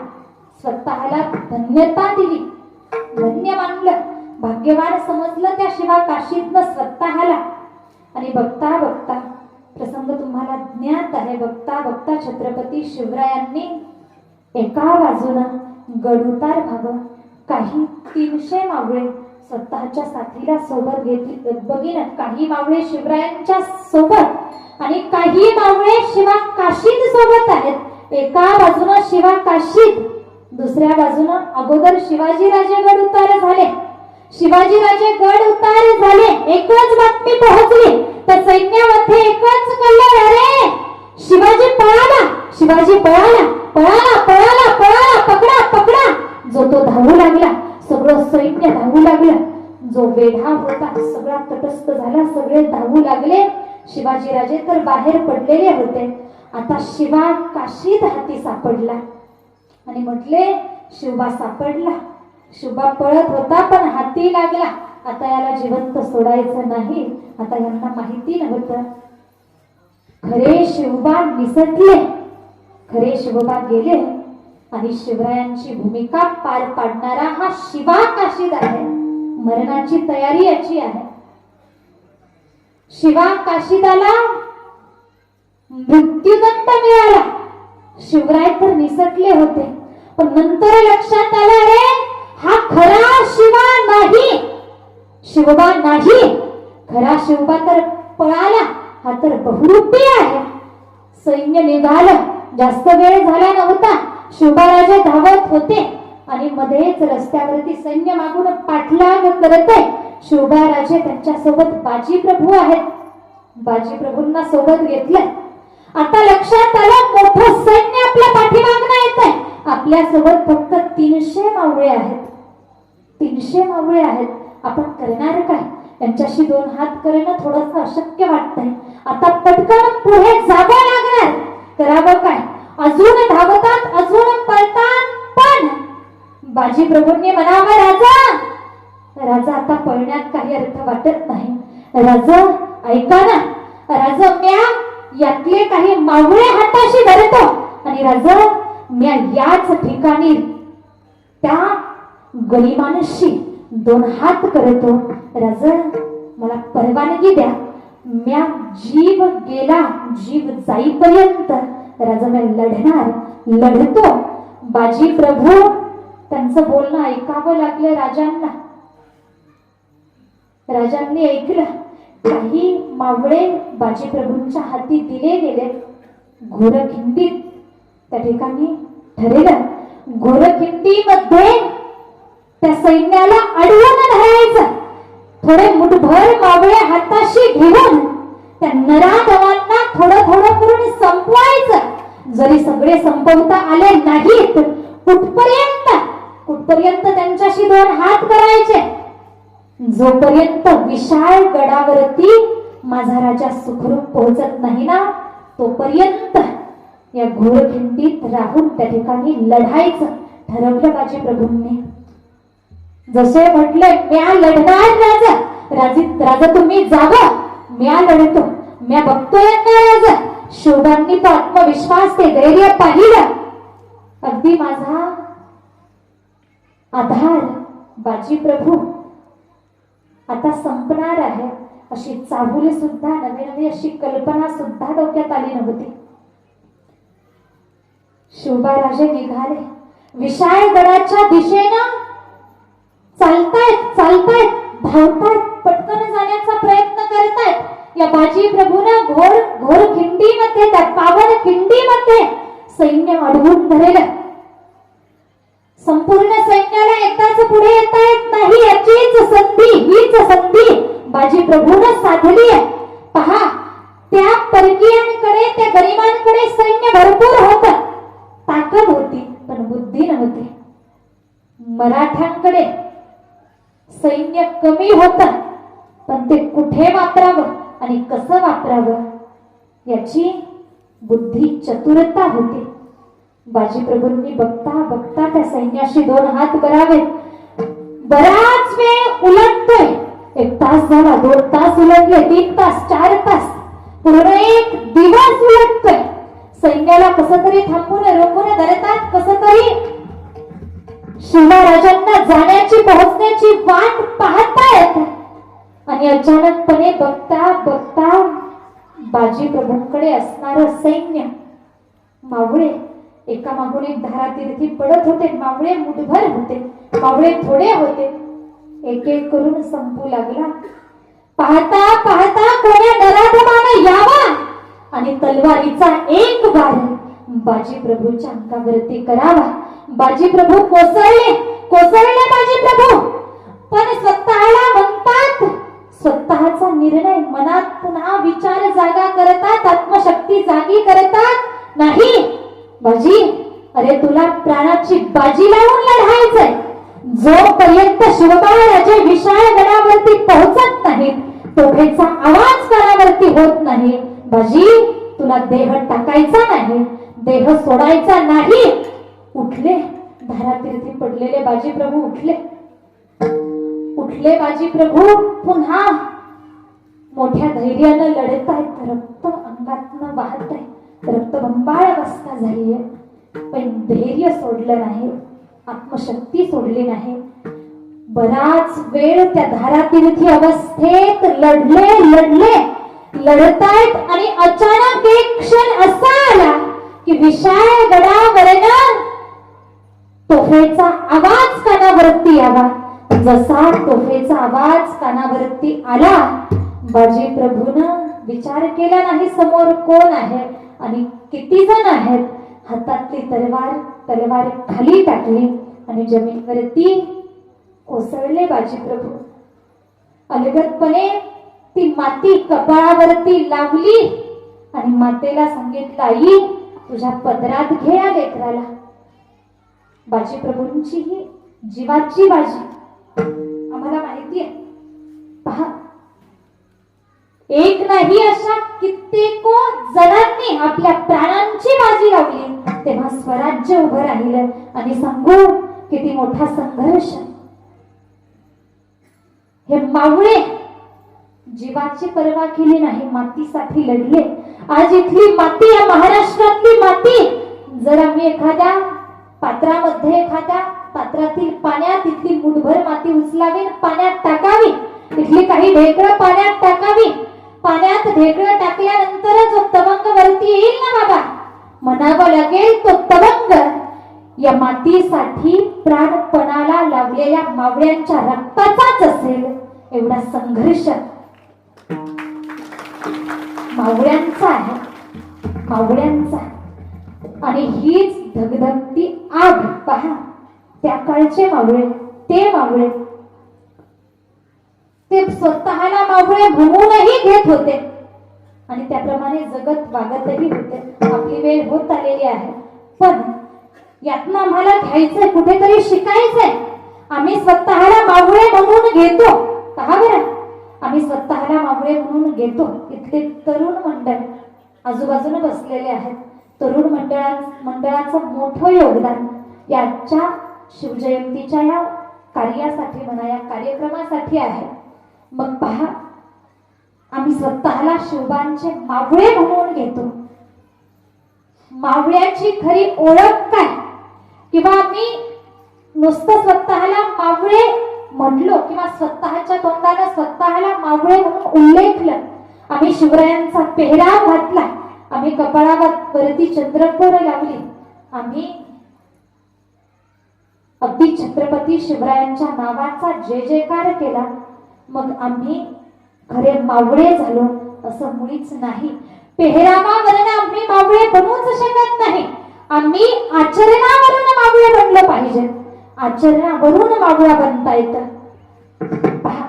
A: स्वतःला धन्यता दिली, धन्य मानलं, भाग्यवान समजलं त्या शिवा काशीतनं स्वतःला. आणि बघता बघता प्रसंग तुम्हाला ज्ञात आहे. बघता बघता छत्रपती शिवरायांनी एका बाजूनं गडउतार भाग काही 300 मावळे स्वतःच्या साथीला सोबत घेतली. बघीन काही मावळे शिवरायांच्या सोबत आणि काही मावळे शिवा काशीत सोबत आहेत. एका बाजूनं शिवा काशीत, दुसऱ्या बाजूनं अगोदर शिवाजीराजे गड उतार झाले. शिवाजीराजे गड उतार झाले, एकच बातमी पोहोचली तर सैन्यामध्ये एकच कल्लोळ, अरे शिवाजी पळाला, शिवाजी पळाला, पळाला पळाला पळाला, पकडा पकडा. जो तो धावू लागला, सगळं सैन्य धावू लागलं. जो वेढा होता सगळा तटस्थ झाला, सगळे धावू लागले. शिवाजीराजे तर बाहेर पडलेले होते. आता शिवा काशीत हाती सापडला आणि म्हटले, शिवबा सापडला. शिवबा पळत होता पण हाती लागला. आता याला जिवंत सोडायचं नाही. आता यांना माहिती नव्हतं. खरे शिवबा निसटले, खरे शिवबा गेले आणि शिवरायांची भूमिका पार पाडणारा हा शिवा काशीद आहे. मरणाची तयारी याची आहे. शिवा काशीदाला मृत्यूदंड मिळाला. शिवराय तर निसटले होते, पण नंतर लक्षात आलं, रे हा खरा शिवा नाही, शिवबा नाही. खरा शिवबा तर पळाला, हा तर बहुरूपी आहे. सैन्य निघालं, जास्त वेळ झाला नव्हता. शिवबाराजे धावत होते आणि मध्येच रस्त्यावरती सैन्य मागून पाठलाग करते. शिवबाराजे त्यांच्या सोबत बाजीप्रभू आहेत. बाजीप्रभूंना सोबत घेतलं. आता लक्षात आलं, मोठं सैन्य आपल्या पाठीमागणं येतंय. आपल्या सोबत फक्त 300 मावळे आहेत. 300 मावळे आहेत. आपण करणार काय? त्यांच्याशी 2 हात करणं थोडंसं अशक्य वाटतंय. आता पटकन पुढे जावं लागणार. करावं काय? अजून धावतात, अजून पळतात, पण बाजीप्रभूंनी म्हणावं, राजा, राजा आता पळण्यात काही अर्थ वाटत नाही. राजा ऐका ना, राजा म्या यातले काही मावळे हाताशी धरतो आणि राजा म्या याच ठिकाणी त्या गरीबांशी 2 हात करतो. राजा मला परवानगी द्या. म्या जीव गेला, जीव जाईपर्यंत राजा मी लढणार, लढतो. बाजी प्रभू त्यांचं बोलणं ऐकावं लागलं राजांना. राजांनी ऐकलं. काही मावळे बाजीप्रभूंच्या हाती दिले गेले. घोरखिंडीत त्या ठिकाणी ठरलं, घोरखिंडीमध्ये त्या सैन्याला अडवून धरायचं. थोडे मुठभर मावळे हाताशी घेऊन त्या नराधमांना थोडं थोडं करून संपवायचं. जरी सगळे संपवता आले नाहीत, कुठपर्यंत त्यांच्याशी दोन हात करायचे. जोपर्यंत विशाळ गडावरती माझा राजा सुखरूप पोहोचत नाही ना, तोपर्यंत या घोरखिंडीत राहून त्या ठिकाणी लढायचं ठरवलं बाजी प्रभूंनी. जसे म्हटले, म्या लढणार राजा. राजा तुम्ही जावं, म्या लढतो, म्या बघतोय ना राजा. शोभांनी तो आत्मविश्वास, ते धैर्य पाहिलं. अगदी माझा आधार बाजी प्रभू आता संपणार आहे अशी चाहुली सुद्धा, नवी अशी कल्पना सुद्धा डोक्यात आली नव्हती. शोभाराजे निघाले, विशाळ गडाच्या दिशेनं चालतायत, धावतायत, पटकन जाण्याचा प्रयत्न करतायत. या बाजी प्रभूनं घोर खिंडीमध्ये, त्या पावन खिंडीमध्ये सैन्य अडवून धरलं. संपूर्ण सैन्याला एकदाच पुढे येता येत नाही, हीच संधी बाजी प्रभूनं साधली आहे. पहा, त्या परकीयांकडे, त्या गरिबांकडे सैन्य भरपूर होतं, ताकद होती, पण बुद्धी नव्हती. मराठ्यांकडे सैन्य कमी होतं, पण ते कुठे वापरावं आणि कसं वापरावं याची बुद्धी, चतुरता होती. बाजी प्रभूंनी बघता त्या सैन्याशी दोन हात करावेत. बराच वेळ उलटतोय. 1 तास झाला, 2 तास उलटले, 3 तास, 4 तास, पूर्ण 1 दिवस उलटतोय. सैन्याला कसं तरी थांबून रोखून धरतात, कसं तरी शिवराजांना जाण्याची, पोहोचण्याची वाट पाहतायत. आणि अचानकपणे बघता बाजी प्रभूंकडे असणारं सैन्य, मावळे एका मागून एक धारातीर्थी पडत होते. मावळे मुठभर होते, मावळे थोडे होते. एक एक करून संपू लागला. पाहता कोण्या नराधमानं यावा आणि तलवारीचा एक वार बाजी प्रभूच्या अंगावरती करावा. बाजी प्रभू कोसळले बाजी प्रभू. पण स्वतःला म्हणतात, स्वतःचा निर्णय मनात पुन्हा विचार जागा करतात, आत्मशक्ती जागी करतात. नाही बाजी, अरे तुला प्राणाची बाजी लावून लढायचंय. जोपर्यंत शिवबाळराजे विशाळ गडावरती पोहोचत नाहीत, तोफेचा आवाज कानावरती होत नाही, बाजी तुला देह टाकायचा नाही, देह सोडायचा नाही. उठले धारातीर्थी पडलेले बाजी प्रभू, उठले बाजी प्रभू. पुन्हा मोठ्या धैर्यानं लढतायत. रक्त अंगातनं वाहतंय, रक्तबंबाळ अवस्था झाली आहे, पण धैर्य सोडलं नाही, आत्मशक्ती सोडली नाही. बराच वेळ त्या धारातीर्थी अवस्थेत लढतायत. आणि अचानक एक क्षण असा आला की विशाळ गडावरनं तोफेचा आवाज कानावरती आला. जसा तोफेचा आवाज कानावरती आला, बाजी प्रभूनं विचार केला नाही समोर कोण आहे आणि किती जण आहेत. हातातली तलवार खाली टाकली आणि जमीनवरती कोसळले बाजी प्रभू. अलगदपणे ती माती कपाळावरती लावली आणि मातेला सांगितलं, आई तुझ्या पदरात घे या लेकराला. बाजी प्रभूंची ही जीवाची बाजी आम्हाला माहिती आहे. पहा, एक नाही अशा कित्येको जणांनी आपल्या प्राणांची बाजी लावली, तेव्हा स्वराज्य उभं राहिलं. आणि सांगू किती मोठा संघर्ष. हे मावळे जीवाची पर्वा केली नाही, मातीसाठी लढले. आज इथली माती, या महाराष्ट्रातली माती, जर आम्ही एखाद्या पात्रामध्ये, एखाद्या पात्रातील पाण्यात इथली मुठभर माती उचलावी, पाण्यात टाकावी, इथली काही ढेकळं पाण्यात टाकावी, पाण्यात ढेकळं टाकल्यानंतर जो तवंग वरती येईल ना बाबा, म्हणावं लागेल तो तवंग या मातीसाठी प्राणपणाला लावलेल्या मावळ्यांच्या रक्ताचाच असेल. एवढा संघर्ष मावळ्यांचा आहे, मावळ्यांचा. आणि हीच धगधगती आग पहा, त्या काळचे मावळे, ते मावळे ते स्वतःला मावळे म्हणूनही घेत होते आणि त्याप्रमाणे जगत वागतही होते. आपली वेळ होत आलेली आहे, पण यातनं आम्हाला घ्यायचंय, कुठेतरी शिकायचंय. आम्ही स्वतःला मावळे म्हणून घेतो का बरं? आम्ही स्वतःला मावळे म्हणून घेतो. इथले तरुण मंडळ आजूबाजूने बसलेले आहेत. तरुण मंडळाचं मोठं योगदान याच्या शिवजयंतीच्या या कार्यासाठी म्हणा, या कार्यक्रमासाठी आहे. मग पहा, आम्ही स्वतःला शिवबांचे मावळे म्हणून घेतो. मावळ्याची खरी ओळख काय? किंवा आम्ही नुसतं स्वतःला मावळे म्हटलो किंवा स्वतःच्या तोंडाने स्वतःला मावळे म्हणून उल्लेखलं, आम्ही शिवरायांचा पेहराव घातला, आम्ही कपाळावरती चंद्रकोर लावली, आम्ही अगदी छत्रपती शिवरायांच्या नावाचा जय जयकार केला, मग आम्ही खरे मावळे झालो असं मुळीच नाही. पेहरावावरून आम्ही मावळे बनूच शकत नाही. आम्ही आचरणावरून मावळे बनलं पाहिजे. आचरणावरून मावळा बनता येतं. पहा,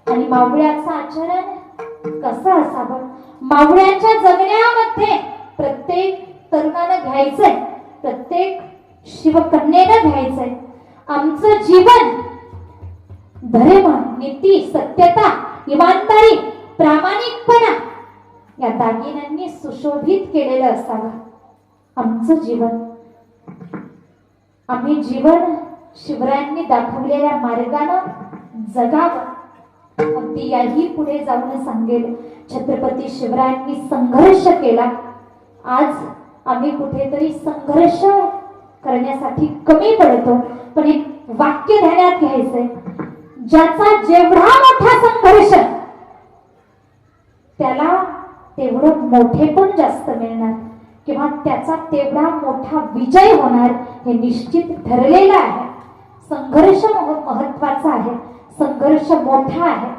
A: आणि मावळ्याचं आचरण कसं असावं? मावळ्याच्या जगण्यामध्ये प्रत्येक तरुणानं घ्यायचंय, प्रत्येक शिवकन्येनं घ्यायचंय. आमचं जीवन धर्म, नीती, सत्यता, इमानदारी, प्रामाणिकपणा या दागिन्यांनी सुशोभित केलेलं असावं आमचं जीवन. आम्ही जीवन शिवरायांनी दाखवलेल्या मार्गानं जगावं. अगदी याही पुढे जाऊन सांगेल, छत्रपती शिवरायांनी संघर्ष केला. आज आम्ही कुठेतरी संघर्ष करण्यासाठी कमी पडतो. पण एक वाक्य ध्यानात घ्यायचंय, ज्याचा जेवढा मोठा संघर्ष त्याला तेवढं मोठेपण जास्त मिळणार किंवा त्याचा तेवढा मोठा विजय होणार हे निश्चित ठरलेलं आहे. संघर्ष महत्वाचा आहे, संघर्ष मोठा आहे.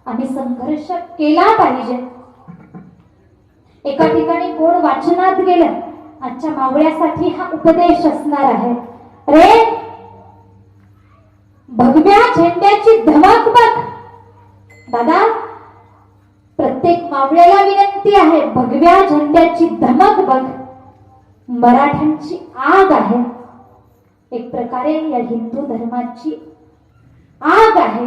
A: आम्ही संघर्ष केला पाहिजे. एका ठिकाणी कोण वाचनात गेलं, आजच्या मावळ्यासाठी हा उपदेश असणार आहे. रे, भगव्या झेंड्याची धमक बघ. दादा, प्रत्येक मावळ्याला विनंती आहे, भगव्या झेंड्याची धमक बघ. मराठ्यांची आग आहे, एक प्रकारे या हिंदू धर्माची आग आहे.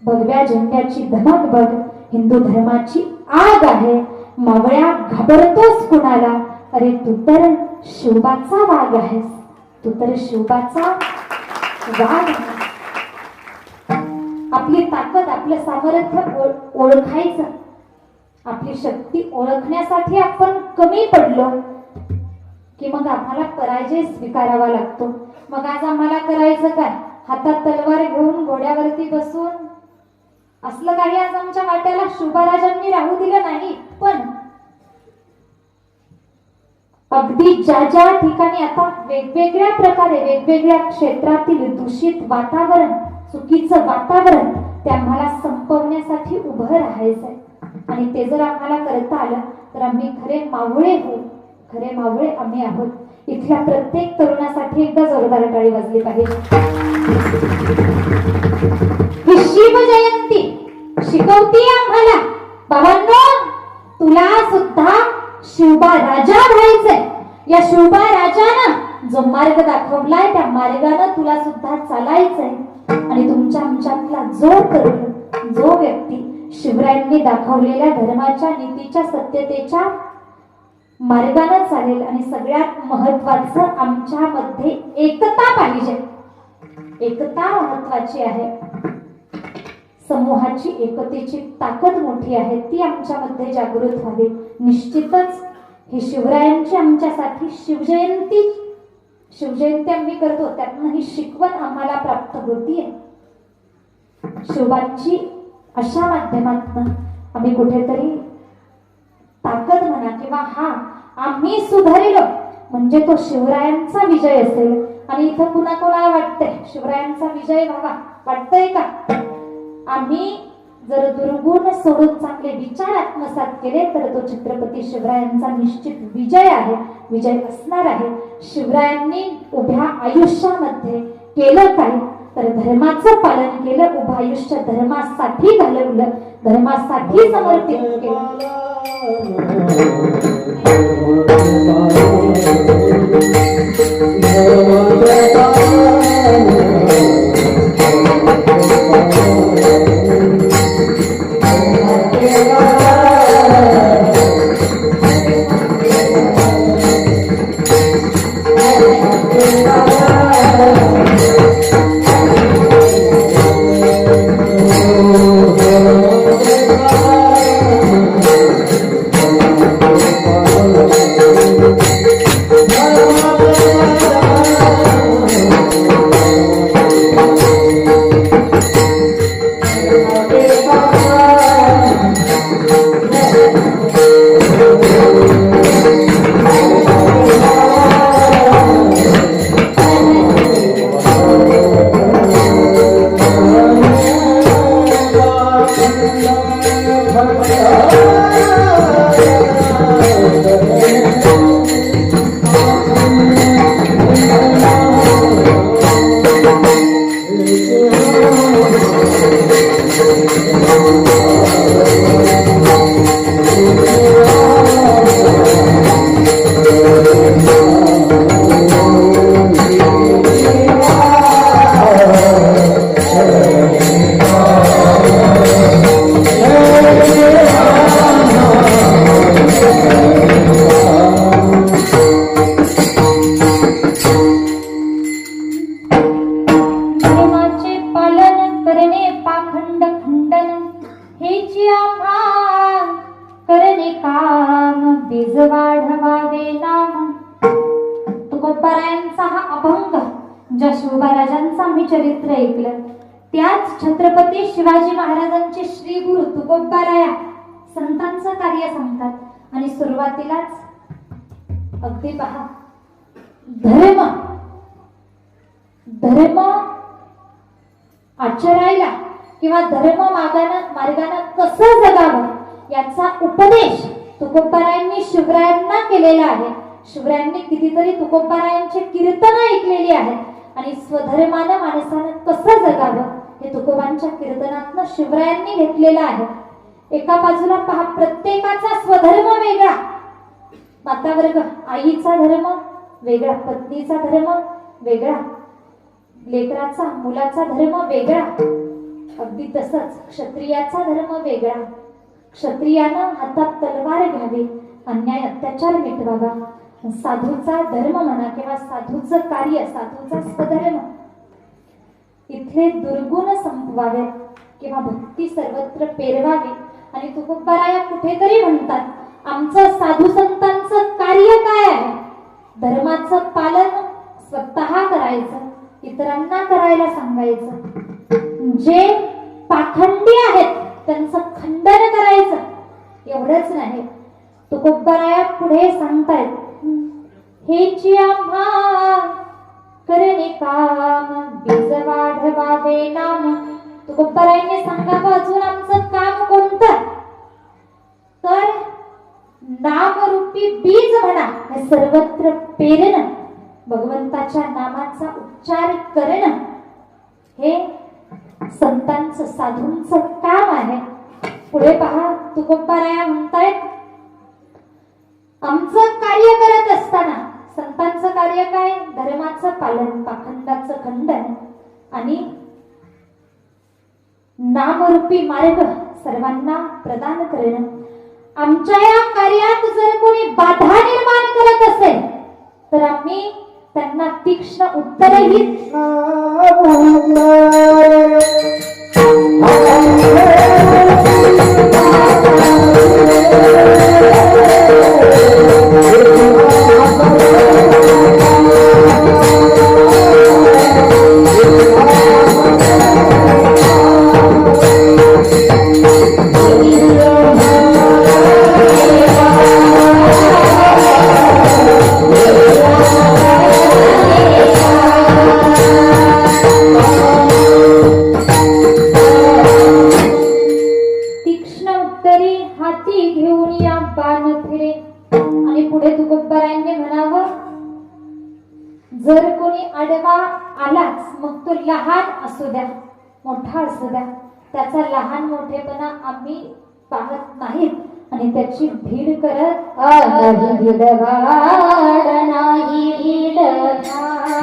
A: भगव्या झेंड्याची धमक बघ, हिंदू धर्माची आग आहे. मावळ्या घाबरतोस कुणाला? अरे तू तर शिवबाचा वाघ आहेस, तू तर शिवबाचा वाघ आहेस. आपली ताकद, आपलं सामर्थ्य ओळखायचं. आपली शक्ती ओळखण्यासाठी आपण कमी पडलो की मग आम्हाला पराजय स्वीकारावा लागतो. मग आज आम्हाला करायचं काय? हातात तलवार घेऊन घोड्यावरती बसून असलं काही आज आमच्या वाट्याला शिवबाराजांनी राहू दिलं नाही. पण अगदी ज्या ज्या ठिकाणी आता वेगवेगळ्या प्रकारे वेगवेगळ्या क्षेत्रातील दूषित वातावरण, चुकीचं वातावरण, ते आम्हाला संपवण्यासाठी उभं राहायचंय. आणि ते जर आम्हाला करता आलं तर आम्ही खरे मावळे होऊ. खरे मावळे आम्ही आहोत. इथल्या प्रत्येक तरुणासाठी एकदा जोरदार टाळी वाजली पाहिजे. ही शिवजयंती शिकवती आम्हाला, बाबांनो, तुला सुद्धा शिवबा राजा व्हायचंय. या शिवबा राजानं जो मार्ग दाखवलाय त्या मार्गानं तुला सुद्धा चालायचंय. आणि तुमच्या आमच्यातला जो तरुण, जो व्यक्ती शिवरायांनी दाखवलेल्या धर्माच्या, नीतीच्या, सत्यतेच्या मार्गानं चालेल. आणि सगळ्यात महत्वाचं, आमच्यामध्ये एकता पाहिजे. एकता महत्वाची आहे. समूहाची एकतेची ताकद मोठी आहे, ती आमच्यामध्ये जागृत व्हावी. निश्चितच ही शिवरायांची आमच्यासाठी शिवजयंती आम्ही करतो, त्यातनं ही शिकवण आम्हाला प्राप्त होतीये. शिवबांची अशा माध्यमातून आम्ही कुठेतरी ताकद म्हणा किंवा हा आम्ही सुधारलो म्हणजे तो शिवरायांचा विजय असेल. आणि इथं पुन्हा कोणाला वाटतंय शिवरायांचा विजय व्हावा? वाटतंय का? आम्ही जर दुर्गुण सोडून चांगले विचार आत्मसात केले तर तो छत्रपती शिवरायांचा निश्चित विजय आहे, विजय असणार आहे. शिवरायांनी उभ्या आयुष्यामध्ये केलं काय तर धर्माचं पालन केलं, उभं आयुष्य धर्मासाठी घालवलं, धर्मासाठी समर्पित केलं. चरित्र ऐकलं. त्याच छत्रपती शिवाजी महाराजांचे श्री गुरु तुकोबाराया संतांचं कार्य सांगतात आणि सुरुवातीलाच अगदी पहा, धर्म आचरायला किंवा धर्म मार्गाने कसं जगावं याचा उपदेश तुकोबारायांनी शिवरायांना केलेला आहे. शिवरायांनी कितीतरी तुकोबारायांचे कीर्तन ऐकलेली आहेत आणि स्वधर्मानं माणसानं कसं जगावं हे तुकोबांच्या कीर्तनातनं शिवरायांनी घेतलेलं आहे. एका बाजूला पहा, प्रत्येकाचा स्वधर्म वेगळा, मातावर्ग आईचा धर्म वेगळा, पत्नीचा धर्म वेगळा, लेकराचा मुलाचा धर्म वेगळा. अगदी तसंच क्षत्रियाचा धर्म वेगळा. क्षत्रियानं हातात तलवार घ्यावी, अन्याय अत्याचार मिटवावा. साधूचा धर्म म्हणा किंवा साधूचं कार्य, साधूचा स्वधर्म, इथले दुर्गुण संपवावे किंवा भक्ती सर्वत्र पेरवावी. आणि तुकोबाराया कुठेतरी म्हणतात, आमचं साधू संतांचं कार्य काय आहे? धर्माचं पालन स्वतः करायचं, इतरांना करायला सांगायचं. जे पाखंडी आहेत त्यांचं खंडन करायचं. एवढंच नाही, तुकोबाराया पुढे सांगतायत, हेची आम्हा करणे काम, बीज वाढवावे नाम. तुकोबारायांनी सांगावं अजून आमचं काम कोणतं? तर नामरूपी बीज म्हणा, हे सर्वत्र पेरणं, भगवंताच्या नामाचा उच्चार करणं, हे संतांचं साधूंचं काम आहे. पुढे पहा, तुकोबाराया म्हणतायत, आमचं कार्य करत असताना संतांचं कार्य काय? धर्माचं पालन, पाखंडाचं खंडन आणि नामरूपी मार्ग सर्वांना प्रदान करणं. आमच्या या कार्यात जर कोणी बाधा निर्माण करत असेल तर आम्ही त्यांना तीक्ष्ण उत्तरही आडवा आलाच मग तो लहान असू द्या मोठा असू द्या त्याचा लहान मोठेपणा आम्ही पाहत नाहीत आणि त्याची भीड करत नाही भीडभाड नाही भीडभाड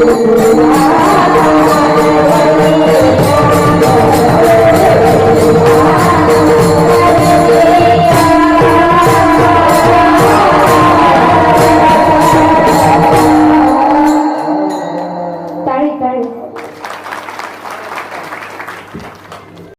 B: रे